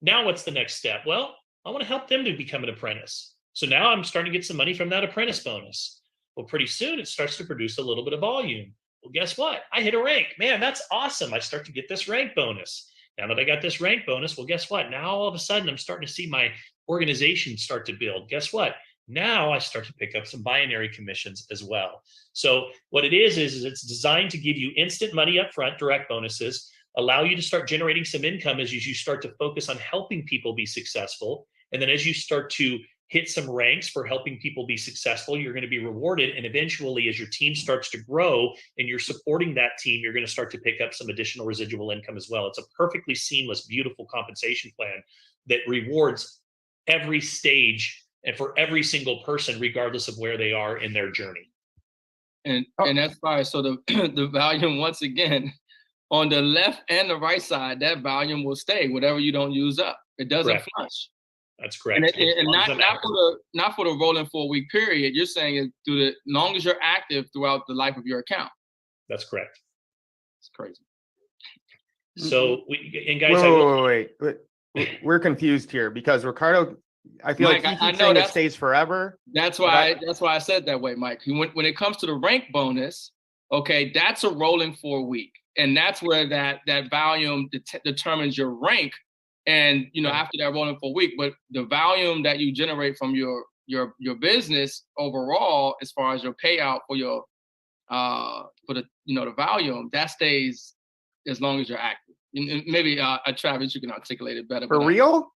now what's the next step? Well, I want to help them to become an apprentice. So now I'm starting to get some money from that apprentice bonus. Well, pretty soon it starts to produce a little bit of volume. Well, guess what? I hit a rank. Man, that's awesome. I start to get this rank bonus. Now that I got this rank bonus, well, guess what? Now all of a sudden I'm starting to see my organization start to build. Guess what? Now I start to pick up some binary commissions as well. So what it is it's designed to give you instant money up front, direct bonuses, allow you to start generating some income as you start to focus on helping people be successful. And then as you start to hit some ranks for helping people be successful, you're going to be rewarded. And eventually, as your team starts to grow and you're supporting that team, you're going to start to pick up some additional residual income as well. It's a perfectly seamless, beautiful compensation plan that rewards every stage and for every single person, regardless of where they are in their journey. And that's why, so the volume, once again, on the left and the right side, that volume will stay, whatever you don't use up. It doesn't flush. That's correct. And not for the rolling 4-week period. You're saying it through the long as you're active throughout the life of your account. That's correct. It's crazy. So guys, wait. We're confused here because Ricardo, I feel Mike, like he keeps saying it stays forever. That's why I said that way, Mike. When it comes to the rank bonus, okay, that's a rolling 4-week. And that's where that volume determines your rank. And, after that rolling 4-week, but the volume that you generate from your your business overall, as far as your payout for your for the the volume, that stays as long as you're active. And maybe Travis, you can articulate it better. For real?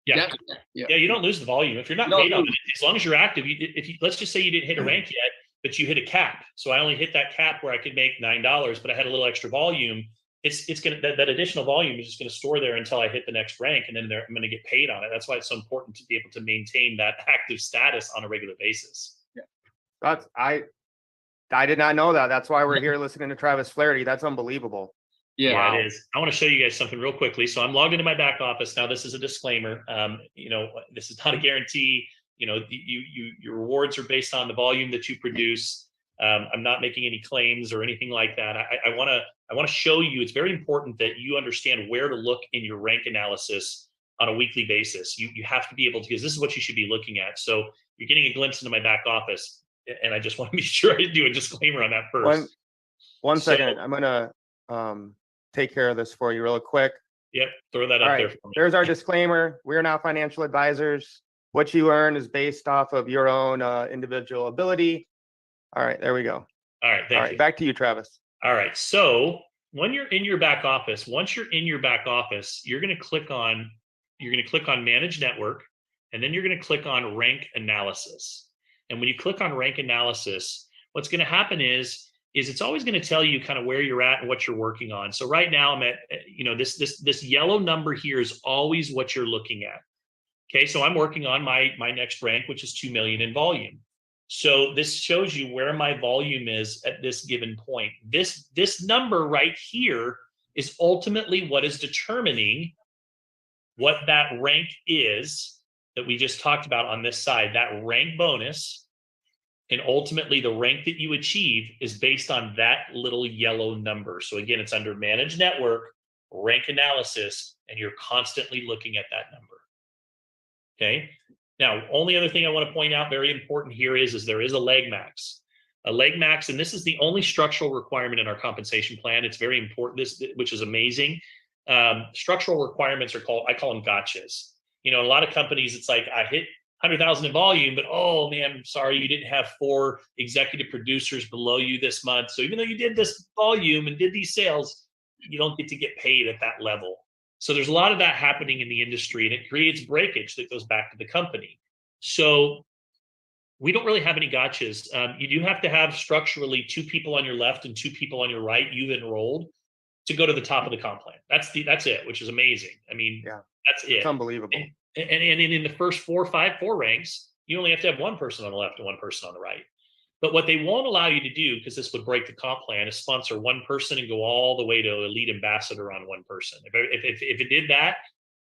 Yeah. Yeah. You don't lose the volume if you're not paid on it. As long as you're active, let's just say you didn't hit a rank yet, but you hit a cap. So I only hit that cap where I could make $9, but I had a little extra volume. It's gonna that additional volume is just gonna store there until I hit the next rank, and then I'm gonna get paid on it. That's why it's so important to be able to maintain that active status on a regular basis. Yeah, I did not know that. That's why we're here listening to Travis Flaherty. That's unbelievable. Yeah, wow. It is. I want to show you guys something real quickly. So I'm logged into my back office now. This is a disclaimer. This is not a guarantee. Your rewards are based on the volume that you produce. I'm not making any claims or anything like that. I want to show you. It's very important that you understand where to look in your rank analysis on a weekly basis. You have to be able to, because this is what you should be looking at. So you're getting a glimpse into my back office, and I just want to be sure I do a disclaimer on that first. One second. I'm gonna take care of this for you real quick. Yep, throw that up there for me. There's our disclaimer. We're not financial advisors. What you earn is based off of your own individual ability. All right, there we go. All right, thank you. Back to you, Travis. All right, so when you're in your back office, once you're in your back office, you're going to click on Manage Network, and then you're going to click on Rank Analysis. And when you click on Rank Analysis, what's going to happen is it's always going to tell you kind of where you're at and what you're working on. So right now I'm at, this yellow number here is always what you're looking at. Okay, so I'm working on my next rank, which is 2 million in volume. So this shows you where my volume is at this given point. This number right here is ultimately what is determining what that rank is that we just talked about on this side, that rank bonus. And ultimately the rank that you achieve is based on that little yellow number. So again, it's under Manage Network, Rank Analysis, and you're constantly looking at that number. Okay. Now, only other thing I want to point out, very important here is there is a leg max. A leg max, and this is the only structural requirement in our compensation plan. It's very important, which is amazing. Structural requirements I call them gotchas. A lot of companies, it's like, I hit 100,000 in volume, but oh man, I'm sorry, you didn't have 4 executive producers below you this month. So even though you did this volume and did these sales, you don't get to get paid at that level. So there's a lot of that happening in the industry, and it creates breakage that goes back to the company. So we don't really have any gotchas. You do have to have structurally 2 people on your left and 2 people on your right you've enrolled to go to the top of the comp plan. That's it, which is amazing. I mean, yeah, that's it. It's unbelievable. And in the first 4 ranks, you only have to have 1 person on the left and 1 person on the right. But what they won't allow you to do, because this would break the comp plan, is sponsor 1 person and go all the way to elite ambassador on 1 person. If it did that,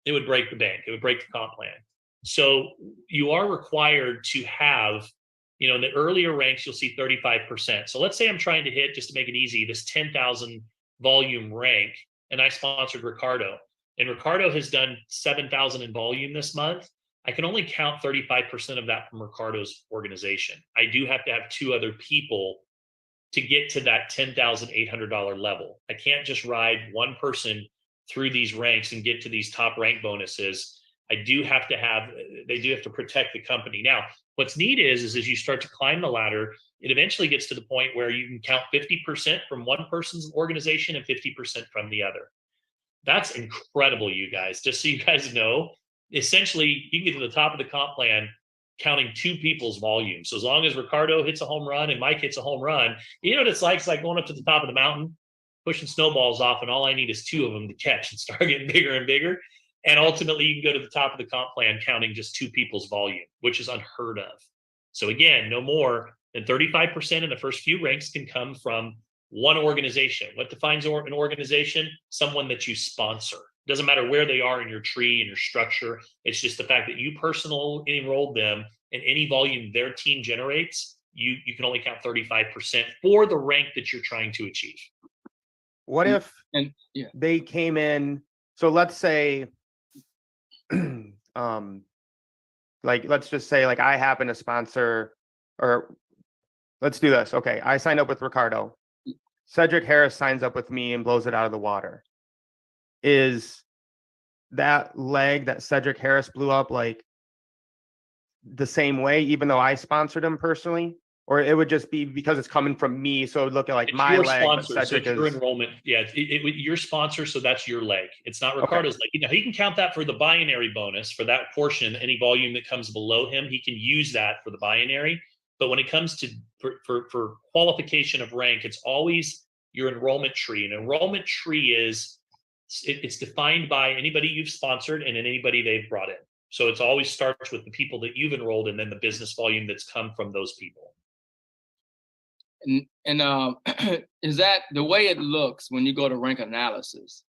it would break the bank. It would break the comp plan. So you are required to have, in the earlier ranks, you'll see 35%. So let's say I'm trying to hit, just to make it easy, this 10,000 volume rank, and I sponsored Ricardo. And Ricardo has done 7,000 in volume this month. I can only count 35% of that from Ricardo's organization. I do have to have 2 other people to get to that $10,800 level. I can't just ride 1 person through these ranks and get to these top rank bonuses. They do have to protect the company. Now, what's neat is as you start to climb the ladder, it eventually gets to the point where you can count 50% from 1 person's organization and 50% from the other. That's incredible, you guys. Just so you guys know, essentially, you can get to the top of the comp plan counting 2 people's volume. So as long as Ricardo hits a home run and Mike hits a home run, you know what it's like? It's like going up to the top of the mountain, pushing snowballs off, and all I need is 2 of them to catch and start getting bigger and bigger. And ultimately, you can go to the top of the comp plan counting just 2 people's volume, which is unheard of. So again, no more than 35% in the first few ranks can come from 1 organization. What defines an organization? Someone that you sponsor. Doesn't matter where they are in your tree and your structure. It's just the fact that you personally enrolled them, and any volume their team generates, you can only count 35% for the rank that you're trying to achieve. What if they came in? So let's say, let's just say I happen to sponsor, or let's do this. Okay, I signed up with Ricardo. Cedric Harris signs up with me and blows it out of the water. Is that leg that Cedric Harris blew up, the same way, even though I sponsored him personally? Or it would just be because it's coming from me, so it would look at like It's my your leg, but sponsor, so Cedric it's your is. enrollment. Yeah, your sponsor, so that's your leg. It's not Okay. Ricardo's leg. You know, he can count that for the binary bonus for that portion. Any volume that comes below him, he can use that for the binary. But when it comes to for qualification of rank, it's always your enrollment tree. An enrollment tree is it's defined by anybody you've sponsored and anybody they've brought in. So it's always starts with the people that you've enrolled and then the business volume that's come from those people. And is that the way it looks when you go to rank analysis?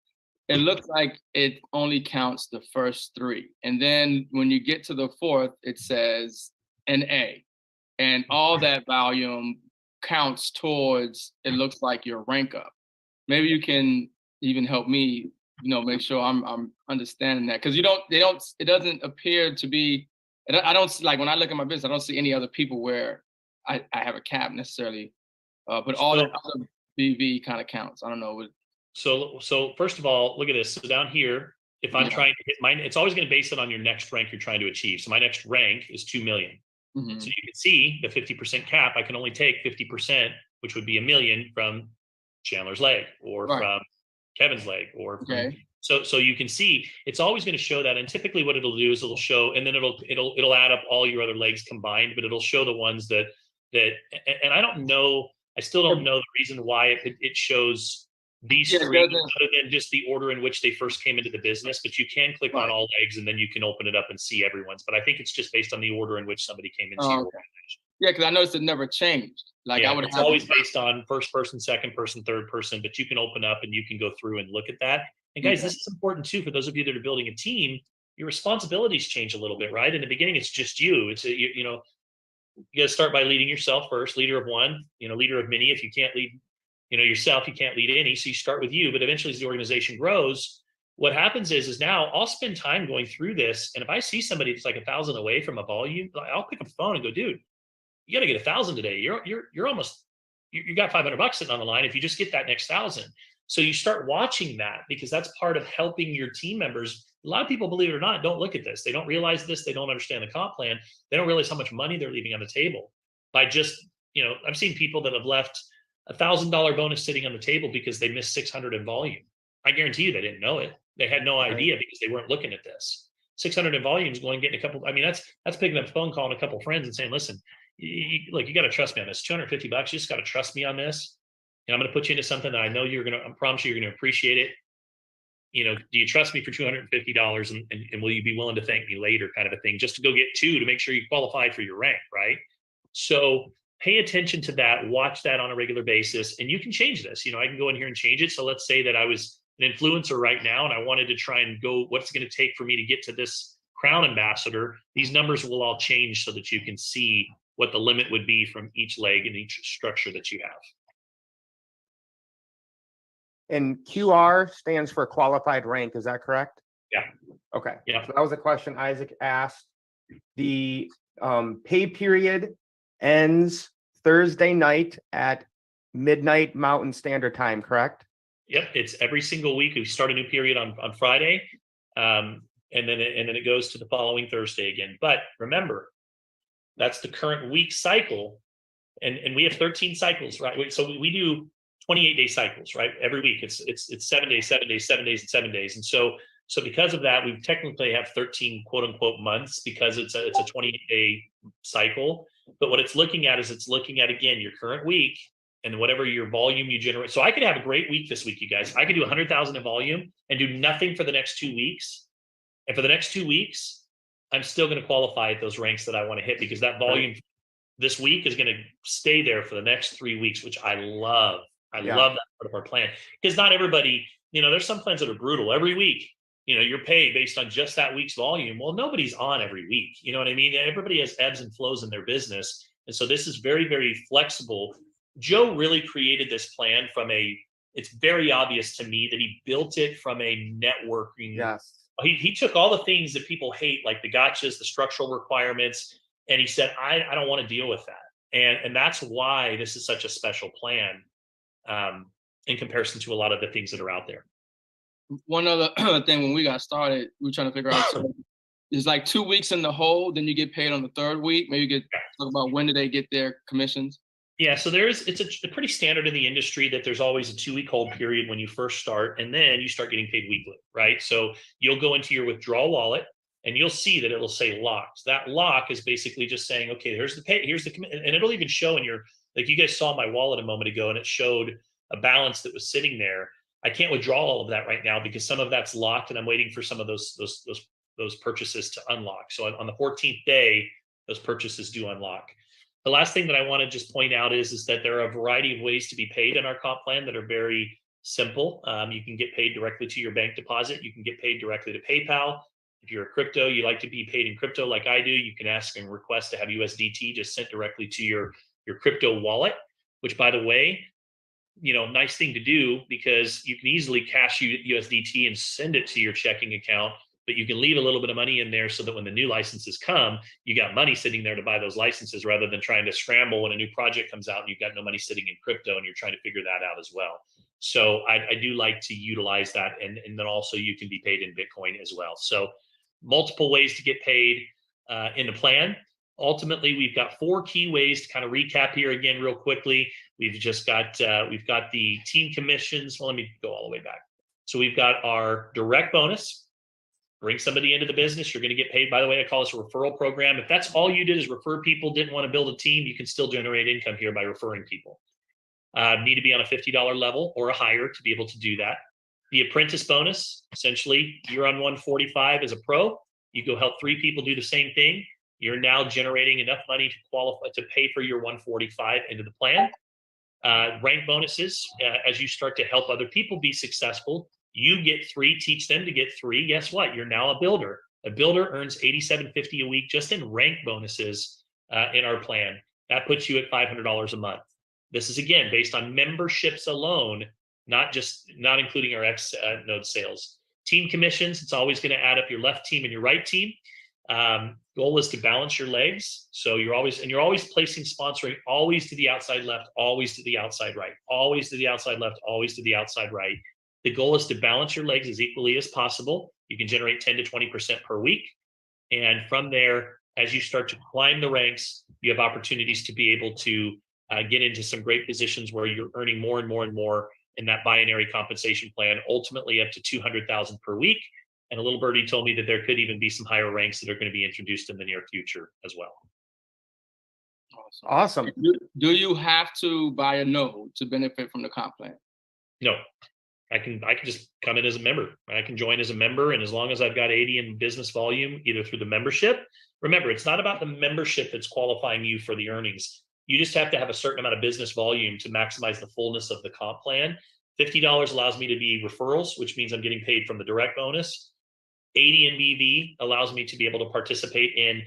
It looks like it only counts the first three. And then when you get to the fourth, it says an A. And all that volume counts towards, it looks like your rank up. Maybe you can even help me, make sure I'm understanding that. Because it doesn't appear to be, I don't, like when I look at my business, I don't see any other people where I have a cap necessarily. But all the other BV kind of counts. I don't know. So first of all, look at this. So down here, if I'm trying to hit mine, it's always going to base it on your next rank you're trying to achieve. So my next rank is 2 million. Mm-hmm. So you can see the 50% cap. I can only take 50%, which would be 1 million from Chandler's leg or from Kevin's leg or from, so you can see it's always going to show that. And typically what it'll do is it'll show, and then it'll add up all your other legs combined, but it'll show the ones that, and I still don't know the reason why it shows these three other than just the order in which they first came into the business. But you can click on all legs and then you can open it up and see everyone's. But I think it's just based on the order in which somebody came into your organization. Yeah, because I noticed it never changed. Like it's always based on first person, second person, third person. But you can open up and you can go through and look at that. And guys, this is important too for those of you that are building a team. Your responsibilities change a little bit, right? In the beginning, it's just you. It's you got to start by leading yourself first, leader of one, leader of many. If you can't lead, yourself, you can't lead any. So you start with you, but eventually as the organization grows, what happens is now I'll spend time going through this. And if I see somebody that's like 1,000 away from a volume, I'll pick up the phone and go, dude, you got to get 1,000 today. You're almost, you got $500 sitting on the line. If you just get that next 1,000. So you start watching that because that's part of helping your team members. A lot of people, believe it or not, don't look at this. They don't realize this. They don't understand the comp plan. They don't realize how much money they're leaving on the table by just, I've seen people that have left $1,000 bonus sitting on the table because they missed 600 in volume. I guarantee you they didn't know it. They had no idea because they weren't looking at this. 600 in volume is going getting a couple. I mean, that's picking up the phone, calling a couple friends and saying, listen, you got to trust me on this. $250. You just got to trust me on this. And I'm going to put you into something that I know I promise you're going to appreciate it. Do you trust me for $250 and will you be willing to thank me later, kind of a thing, just to go get two to make sure you qualify for your rank, right? So pay attention to that, watch that on a regular basis, and you can change this. I can go in here and change it. So let's say that I was an influencer right now and I wanted to try and go, what's going to take for me to get to this crown ambassador? These numbers will all change so that you can see what the limit would be from each leg and each structure that you have. And QR stands for qualified rank. Is that correct? Yeah. Okay. Yeah. So that was a question Isaac asked. The pay period ends Thursday night at midnight Mountain Standard Time, correct? Yep. It's every single week. We start a new period on Friday. And then it goes to the following Thursday again. But remember, that's the current week cycle. And we have 13 cycles, right? So we do 28-day cycles, right? Every week it's 7 days, 7 days, 7 days, and 7 days. And so because of that, we technically have 13 quote unquote months because it's a 28-day cycle. But what it's looking at is again, your current week and whatever your volume you generate. So I could have a great week this week, you guys. I could do 100,000 in volume and do nothing for the next 2 weeks. And for the next 2 weeks, I'm still going to qualify at those ranks that I want to hit because that volume this week is going to stay there for the next 3 weeks, which I love. I love that part of our plan because not everybody, there's some plans that are brutal every week. You're paid based on just that week's volume. Well, nobody's on every week. You know what I mean? Everybody has ebbs and flows in their business. And so this is very, very flexible. Joe really created this plan it's very obvious to me that he built it from a networking. Yes. He took all the things that people hate, like the gotchas, the structural requirements, and he said, I don't want to deal with that. And that's why this is such a special plan in comparison to a lot of the things that are out there. One other thing, when we got started, we were trying to figure out it's like 2 weeks in the hole, then you get paid on the third week. Maybe you get talk about when do they get their commissions? Yeah, so it's a pretty standard in the industry that there's always a 2 week hold period when you first start, and then you start getting paid weekly, right? So you'll go into your withdrawal wallet, and you'll see that it'll say locked. That lock is basically just saying, okay, here's the pay, here's the and it'll even show in your, like, you guys saw my wallet a moment ago, and it showed a balance that was sitting there. I can't withdraw all of that right now because some of that's locked, and I'm waiting for some of those purchases to unlock. So on the 14th day, those purchases do unlock. The last thing that I want to just point out is that there are a variety of ways to be paid in our comp plan that are very simple. You can get paid directly to your bank deposit. You can get paid directly to PayPal. If you're a crypto, you like to be paid in crypto like I do, you can ask and request to have USDT just sent directly to your crypto wallet, which, by the way, nice thing to do because you can easily cash USDT and send it to your checking account, but you can leave a little bit of money in there so that when the new licenses come, you got money sitting there to buy those licenses rather than trying to scramble when a new project comes out and you've got no money sitting in crypto and you're trying to figure that out as well. So I do like to utilize that. And then also you can be paid in Bitcoin as well. So multiple ways to get paid in the plan. Ultimately, we've got 4 key ways to kind of recap here again real quickly. We've got the team commissions. Well, let me go all the way back. So we've got our direct bonus. Bring somebody into the business, you're going to get paid. By the way, I call this a referral program. If that's all you did is refer people, didn't want to build a team, you can still generate income here by referring people. Need to be on a $50 level or higher to be able to do that. The apprentice bonus, essentially, you're on 145 as a pro. You go help 3 people do the same thing. You're now generating enough money to qualify to pay for your 145 into the plan. Rank bonuses, as you start to help other people be successful, you get 3, teach them to get 3. Guess what? You're now a builder. A builder earns $87.50 a week just in rank bonuses in our plan. That puts you at $500 a month. This is, again, based on memberships alone, not including our X node sales. Team commissions, it's always going to add up your left team and your right team. Goal is to balance your legs. So you're always placing sponsoring always to the outside left, always to the outside right, always to the outside left, always to the outside right. The goal is to balance your legs as equally as possible. You can generate 10 to 20% per week. And from there, as you start to climb the ranks, you have opportunities to be able to get into some great positions where you're earning more and more and more in that binary compensation plan, ultimately up to $200,000 per week. And a little birdie told me that there could even be some higher ranks that are going to be introduced in the near future as well. Awesome. Do you have to buy a node to benefit from the comp plan? No. I can just come in as a member. I can join as a member, and as long as I've got 80 in business volume, either through the membership. Remember, it's not about the membership that's qualifying you for the earnings. You just have to have a certain amount of business volume to maximize the fullness of the comp plan. $50 allows me to be referrals, which means I'm getting paid from the direct bonus. 80 in BV allows me to be able to participate in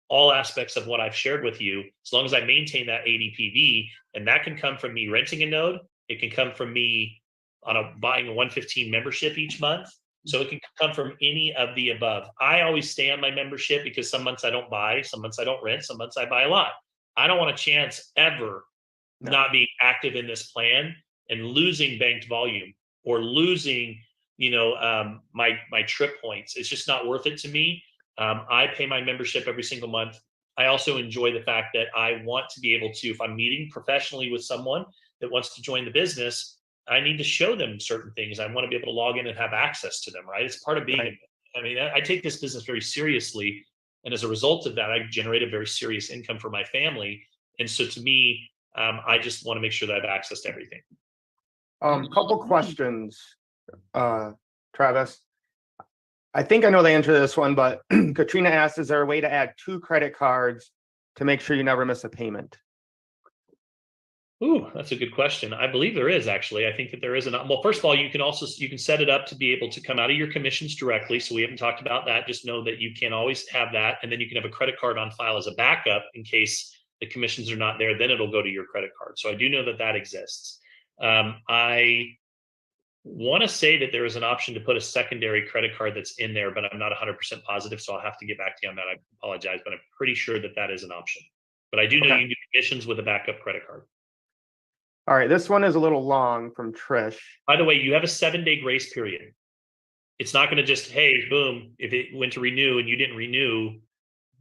all aspects of what I've shared with you, as long as I maintain that 80 PV, and that can come from me renting a node. It can come from me buying a 115 membership each month. So it can come from any of the above. I always stay on my membership because some months I don't buy, some months I don't rent, some months I buy a lot. I don't want a chance ever not being active in this plan and losing banked volume or losing, my trip points. It's just not worth it to me. I pay my membership every single month. I also enjoy the fact that I want to be able to, if I'm meeting professionally with someone that wants to join the business, I need to show them certain things. I want to be able to log in and have access to them, right? It's part of being, right. I take this business very seriously. And as a result of that, I generate a very serious income for my family. And so to me, I just want to make sure that I have access to everything. Couple questions, Travis. I think I know the answer to this one, but Katrina asked, is there a way to add 2 credit cards to make sure you never miss a payment? Ooh, that's a good question. I believe there is, actually. I think that there is well, first of all, you can set it up to be able to come out of your commissions directly. So we haven't talked about that. Just know that you can always have that. And then you can have a credit card on file as a backup in case the commissions are not there, then it'll go to your credit card. So I do know that that exists. I want to say that there is an option to put a secondary credit card that's in there, but I'm not 100% positive. So I'll have to get back to you on that. I apologize, but I'm pretty sure that that is an option. But I do know you can do commissions with a backup credit card. All right, this one is a little long from Trish. By the way, you have a 7-day grace period. It's not going to just, hey, boom, if it went to renew and you didn't renew,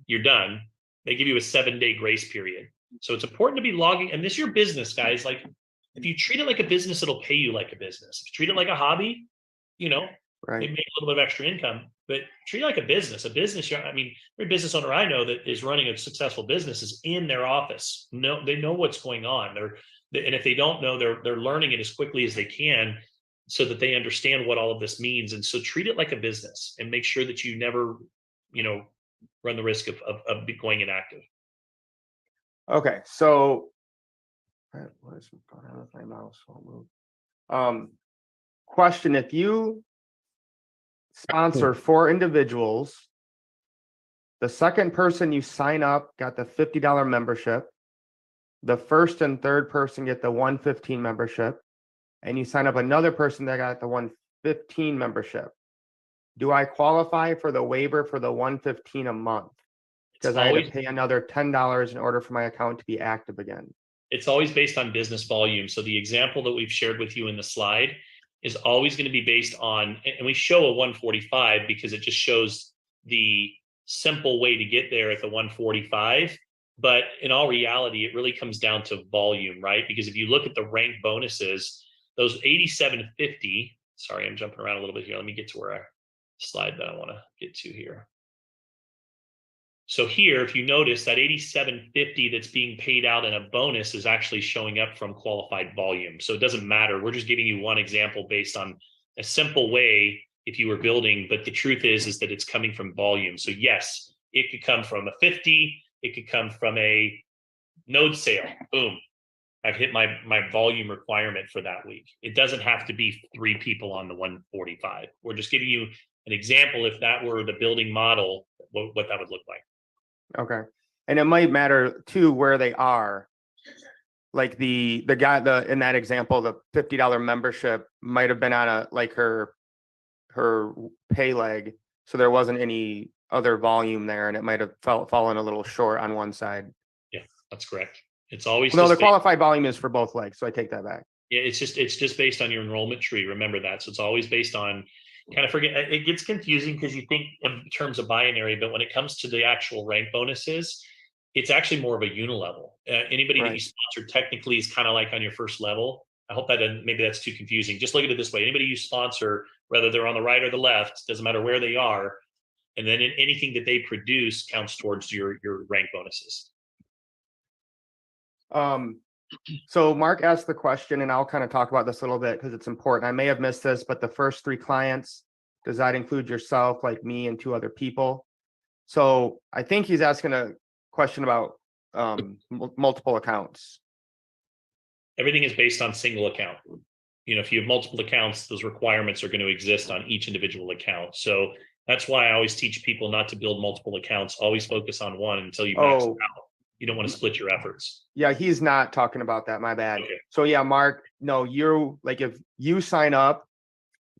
you're done. They give you a 7-day grace period. So it's important to be logging, and this is your business, guys. Like, if you treat it like a business, it'll pay you like a business. If you treat it like a hobby, you know, Right. it make a little bit of extra income, but treat it like a business. A business, I mean, every business owner I know that is running a successful business is in their office. No, they know what's going on. And if they don't know, they're learning it as quickly as they can, so that they understand what all of this means. And so treat it like a business and make sure that you never, run the risk of going inactive. Okay, so what is going on with my mouse? Won't move. Question: if you sponsor 4 individuals, the second person you sign up got the $50 membership, the first and third person get the $115 membership, and you sign up another person that got the $115 membership. Do I qualify for the waiver for the $115 a month? Because I had to pay another $10 in order for my account to be active again. It's always based on business volume. So the example that we've shared with you in the slide is always going to be based on, and we show a 145 because it just shows the simple way to get there at the 145. But in all reality, it really comes down to volume, right? Because if you look at the rank bonuses, those 8750, sorry, I'm jumping around a little bit here. Let me get to where I slide that I want to get to here. So here, if you notice that 8750 that's being paid out in a bonus is actually showing up from qualified volume. So it doesn't matter. We're just giving you one example based on a simple way if you were building, but the truth is that it's coming from volume. So yes, it could come from a 50, it could come from a node sale. Boom. I've hit my volume requirement for that week. It doesn't have to be 3 people on the 145. We're just giving you an example if that were the building model, what that would look like. Okay. And it might matter too where they are. Like the guy in that example, the $50 membership might have been on her pay leg, so there wasn't any other volume there, and it might have fallen a little short on one side. Yeah, that's correct. It's always the qualified volume is for both legs, so I take that back. Yeah, it's just based on your enrollment tree. Remember that. So it's always based on, it gets confusing because you think in terms of binary, but when it comes to the actual rank bonuses, it's actually more of a unilevel. Anybody that you sponsor technically is kind of like on your first level. I hope that maybe that's too confusing. Just look at it this way. Anybody you sponsor, whether they're on the right or the left, doesn't matter where they are. And then anything that they produce counts towards your rank bonuses. So Mark asked the question, and I'll kind of talk about this a little bit because it's important. I may have missed this, but the first 3 clients, does that include yourself, like me, and 2 other people? So I think he's asking a question about multiple accounts. Everything is based on single account. If you have multiple accounts, those requirements are going to exist on each individual account. So that's why I always teach people not to build multiple accounts. Always focus on one until you max it out. You don't want to split your efforts. Yeah, he's not talking about that. My bad. Okay. So yeah, Mark, no, if you sign up,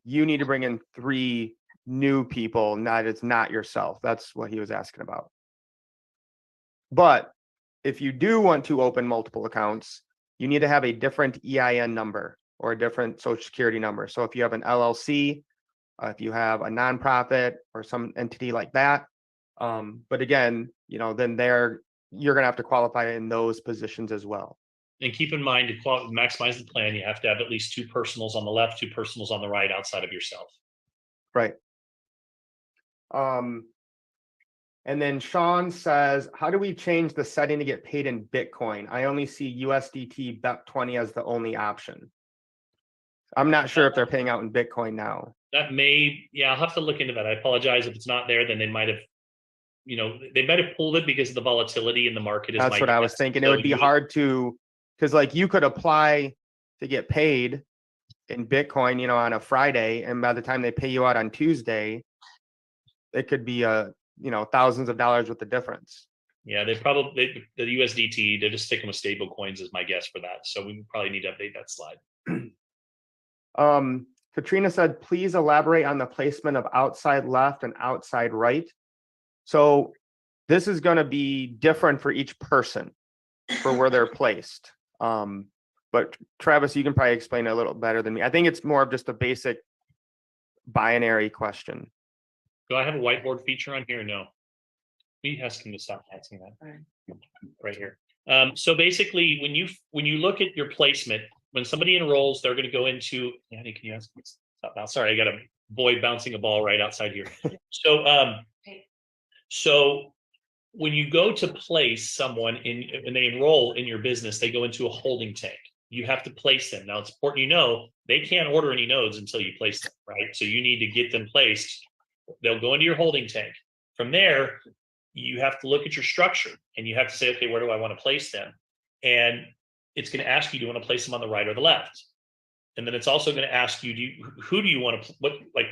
you need to bring in 3 new people. It's not yourself. That's what he was asking about. But if you do want to open multiple accounts, you need to have a different EIN number or a different Social Security number. So if you have an LLC, if you have a nonprofit or some entity like that, but again, then you're going to have to qualify in those positions as well. And keep in mind, to maximize the plan, you have to have at least 2 personals on the left, 2 personals on the right outside of yourself. Right. And then Sean says, how do we change the setting to get paid in Bitcoin? I only see USDT BEP20 as the only option. I'm not sure if they're paying out in Bitcoin now. I'll have to look into that. I apologize if it's not there, then they might have, they might have pulled it because of the volatility in the market. That's what I was thinking. It would be hard to, because you could apply to get paid in Bitcoin, on a Friday, and by the time they pay you out on Tuesday, it could be thousands of dollars with the difference. Yeah, the USDT, they're just sticking with stable coins is my guess for that. So we probably need to update that slide. Katrina said, please elaborate on the placement of outside left and outside right. So this is going to be different for each person for where they're placed. But Travis, you can probably explain it a little better than me. I think it's more of just a basic binary question. Do I have a whiteboard feature on here? No. We ask him to stop asking that right here. So basically, when you look at your placement, when somebody enrolls, they're going to go into. Andy, can you ask me? Stop now. Sorry, I got a boy bouncing a ball right outside here. So when you go to place someone in and they enroll in your business, they go into a holding tank. You have to place them. Now it's important they can't order any nodes until you place them, right? So you need to get them placed. They'll go into your holding tank. From there, you have to look at your structure and you have to say, okay, where do I want to place them? And it's going to ask you, do you want to place them on the right or the left? And then it's also going to ask you, who do you want to,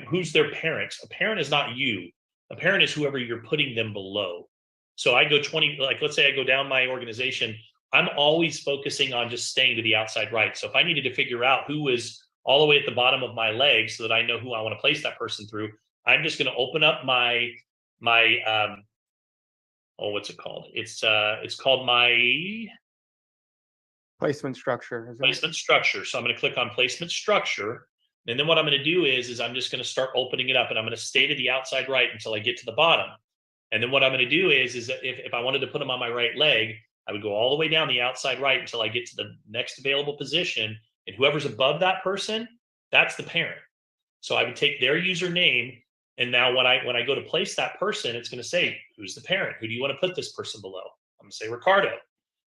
who's their parents? A parent is not you. A parent is whoever you're putting them below. So I go 20, let's say I go down my organization, I'm always focusing on just staying to the outside right. So if I needed to figure out who is all the way at the bottom of my leg so that I know who I want to place that person through, I'm just going to open up my what's it called? It's called my Placement structure. Placement structure. So I'm going to click on placement structure. And then what I'm going to do is I'm just going to start opening it up and I'm going to stay to the outside right until I get to the bottom. And then what I'm going to do is if I wanted to put them on my right leg, I would go all the way down the outside right until I get to the next available position. And whoever's above that person, that's the parent. So I would take their username. And now when I go to place that person, it's going to say, who's the parent? Who do you want to put this person below? I'm going to say Ricardo.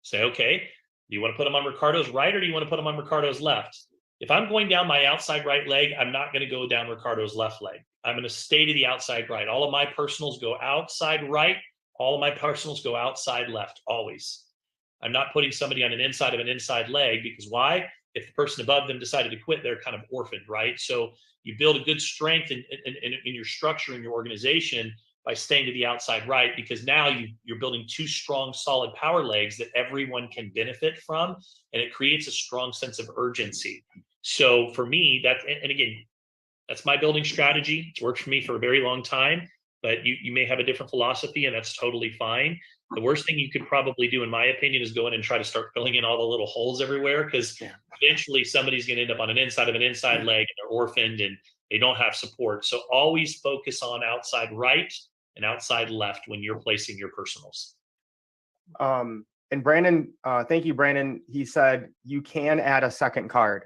Say, okay, do you want to put them on Ricardo's right or do you want to put them on Ricardo's left? If I'm going down my outside right leg, I'm not going to go down Ricardo's left leg. I'm going to stay to the outside right. All of my personals go outside right. All of my personals go outside left, always. I'm not putting somebody on an inside of an inside leg because why? If the person above them decided to quit, they're kind of orphaned, right? So you build a good strength in your structure, in your organization by staying to the outside right, because now you're building two strong, solid power legs that everyone can benefit from, and it creates a strong sense of urgency. So for me, and again, that's my building strategy. It's worked for me for a very long time, but you may have a different philosophy, and that's totally fine. The worst thing you could probably do, in my opinion, is go in and try to start filling in all the little holes everywhere, because eventually somebody's going to end up on an inside of an inside leg, and they're orphaned and they don't have support. So always focus on outside right and outside left when you're placing your personals. And Brandon, thank you, Brandon. He said you can add a second card.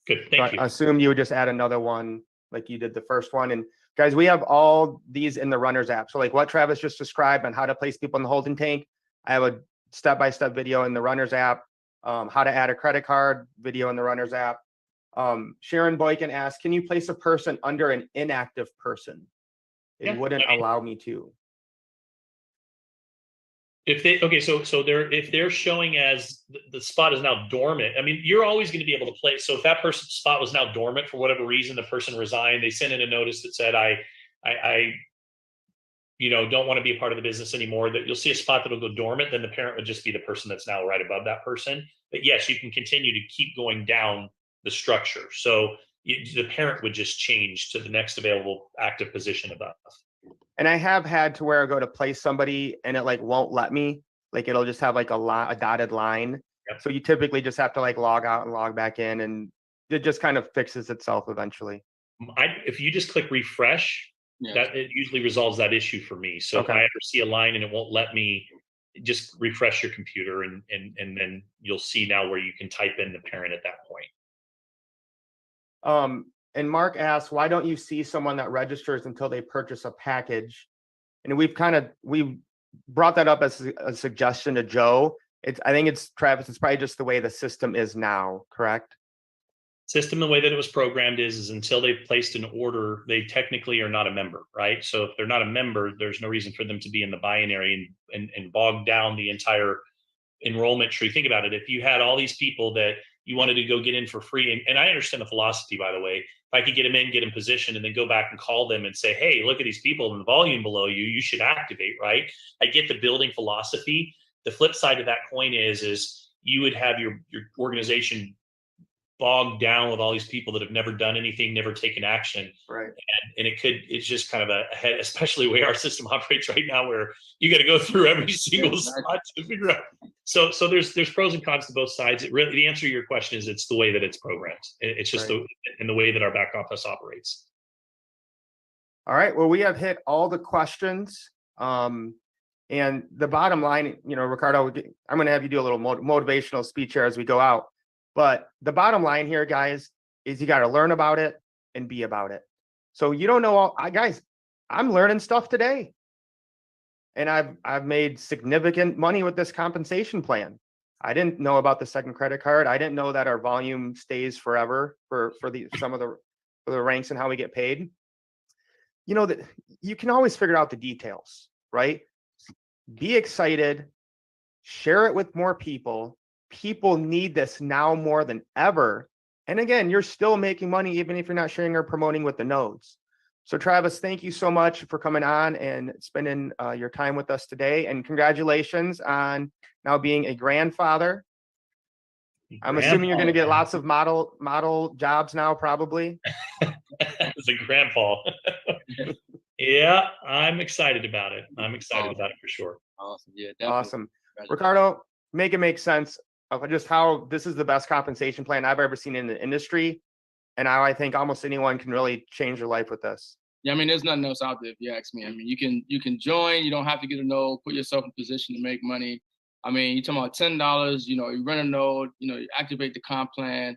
Good, thank you. I assume you would just add another one like you did the first one. And guys, we have all these in the Runners app. So like what Travis just described on how to place people in the holding tank, I have a step-by-step video in the Runners app. How to add a credit card video in the Runners app. Sharon Boykin asked, can you place a person under an inactive person? It wouldn't allow me to. If they're showing as the spot is now dormant, I mean, you're always going to be able to place. So if that person's spot was now dormant for whatever reason, the person resigned, they sent in a notice that said, I don't want to be a part of the business anymore, that you'll see a spot that'll go dormant, then the parent would just be the person that's now right above that person. But yes, you can continue to keep going down the structure. So the parent would just change to the next available active position above. And I have had to where I go to place somebody and it like won't let me, like it'll just have like a dotted line. Yep. So you typically just have to like log out and log back in, and it just kind of fixes itself eventually. If you just click refresh, that it usually resolves that issue for me. So if I ever see a line and it won't let me, just refresh your computer and then you'll see now where you can type in the parent at that point. And Mark asks, why don't you see someone that registers until they purchase a package? And we've brought that up as a suggestion to Joe. I think it's Travis, it's probably just the way the system is now, correct? System, the way that it was programmed is until they've placed an order, they technically are not a member, right? So if they're not a member, there's no reason for them to be in the binary and bog down the entire enrollment tree. Think about it. If you had all these people that you wanted to go get in for free, and I understand the philosophy, by the way, if I could get them in, get in position, and then go back and call them and say, hey, look at these people in the volume below you, you should activate, right? I get the building philosophy. The flip side of that coin is you would have your organization bogged down with all these people that have never done anything, never taken action. Right. And it's just kind of a head, especially the way our system operates right now, where you got to go through every single spot to figure out. So there's pros and cons to both sides. It really, the answer to your question is it's the way that it's programmed. It's just the way that our back office operates. All right. Well, we have hit all the questions. And the bottom line, Ricardo, I'm going to have you do a little motivational speech here as we go out. But the bottom line here, guys, is you got to learn about it and be about it. So you don't know guys, I'm learning stuff today. And I've made significant money with this compensation plan. I didn't know about the second credit card. I didn't know that our volume stays forever for some of the ranks and how we get paid. That you can always figure out the details, right? Be excited, share it with more people. People need this now more than ever. And again, you're still making money even if you're not sharing or promoting with the nodes. So Travis, thank you so much for coming on and spending your time with us today. And congratulations on now being a grandfather. I'm assuming you're going to get lots of model jobs now, probably. As a grandpa. Yeah, I'm excited about it. I'm excited about it for sure. Awesome. Yeah, definitely. Awesome. Ricardo, make it make sense of just how this is the best compensation plan I've ever seen in the industry. And how I think almost anyone can really change their life with this. Yeah, I mean, there's nothing else out there if you ask me. I mean, you can join. You don't have to get a node. Put yourself in position to make money. I mean, you're talking about $10. You run a node. You activate the comp plan.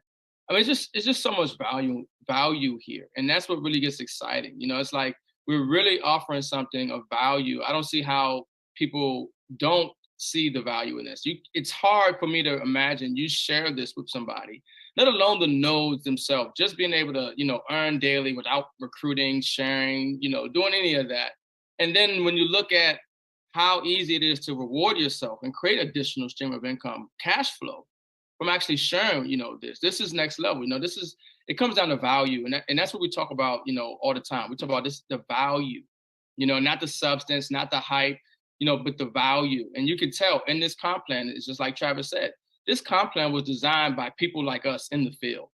I mean, it's just so much value here, and that's what really gets exciting. It's like we're really offering something of value. I don't see how people don't see the value in this. It's hard for me to imagine you share this with somebody, let alone the nodes themselves, just being able to, earn daily without recruiting, sharing, doing any of that. And then when you look at how easy it is to reward yourself and create additional stream of income, cash flow from actually sharing, this is next level. It comes down to value. And that's what we talk about, all the time. We talk about the value, not the substance, not the hype, but the value. And you can tell in this comp plan, it's just like Travis said, this comp plan was designed by people like us in the field,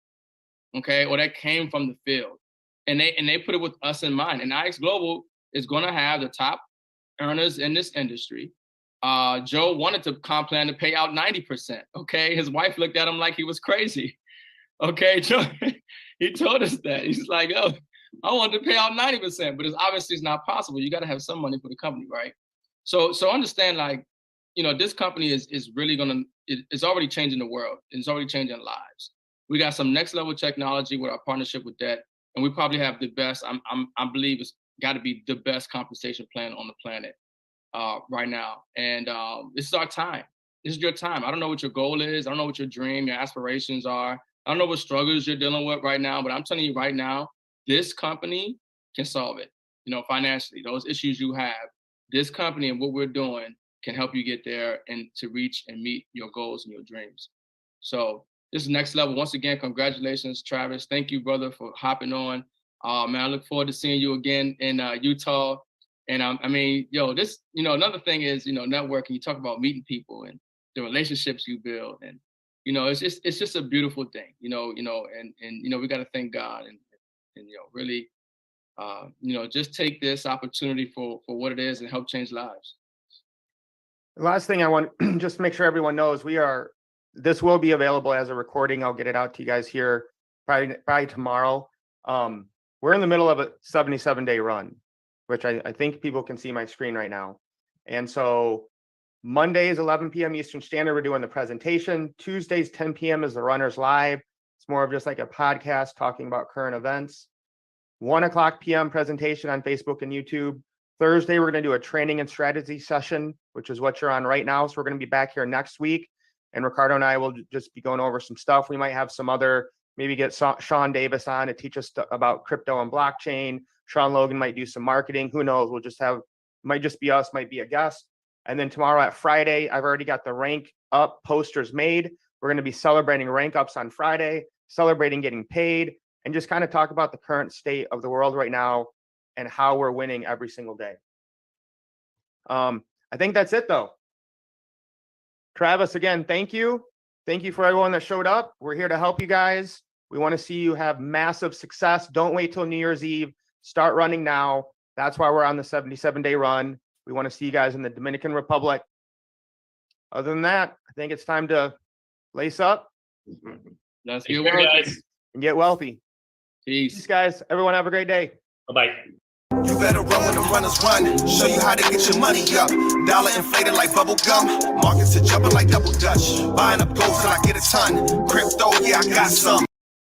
okay? Or that came from the field. And they put it with us in mind. And IX Global is gonna have the top earners in this industry. Joe wanted the comp plan to pay out 90%, okay? His wife looked at him like he was crazy, okay? Joe, he told us that. He's like, oh, I want to pay out 90%, but it's not possible. You gotta have some money for the company, right? So understand, like, this company is really it's already changing the world. It's already changing lives. We got some next level technology with our partnership with DET, and we probably have the best. I believe it's got to be the best compensation plan on the planet right now. And this is our time. This is your time. I don't know what your goal is. I don't know what your dream, your aspirations are. I don't know what struggles you're dealing with right now, but I'm telling you right now, this company can solve it. Financially, those issues you have. This company and what we're doing can help you get there and to reach and meet your goals and your dreams. So this is next level. Once again, congratulations, Travis. Thank you, brother, for hopping on. Man, I look forward to seeing you again in Utah. And this, another thing is, networking. You talk about meeting people and the relationships you build, and it's just a beautiful thing. And we got to thank God and really. Just take this opportunity for what it is and help change lives. The last thing I want just to make sure everyone knows, this will be available as a recording. I'll get it out to you guys here probably tomorrow. We're in the middle of a 77-day run, which I think people can see my screen right now. And so Mondays, 11 p.m. Eastern Standard, we're doing the presentation. Tuesdays, 10 p.m. is the Runners Live. It's more of just like a podcast talking about current events. 1:00 p.m. presentation on Facebook and YouTube. Thursday, we're going to do a training and strategy session, which is what you're on right now. So we're going to be back here next week. And Ricardo and I will just be going over some stuff. We might have some maybe get Sean Davis on to teach us about crypto and blockchain. Sean Logan might do some marketing. Who knows? Might just be us, might be a guest. And then tomorrow at Friday, I've already got the rank up posters made. We're going to be celebrating rank ups on Friday, celebrating getting paid, and just kind of talk about the current state of the world right now and how we're winning every single day. I think that's it, though. Travis, again, thank you. Thank you for everyone that showed up. We're here to help you guys. We want to see you have massive success. Don't wait till New Year's Eve. Start running now. That's why we're on the 77-day run. We want to see you guys in the Dominican Republic. Other than that, I think it's time to lace up. Let's get working, guys, and get wealthy. Peace. Peace, guys. Everyone have a great day. Bye-bye. You better run when the runners run. Show you how to get your money up. Dollar inflated like bubble gum. Markets are jumping like double dutch. Buying up gold till I get a ton. Crypto, yeah, I got some.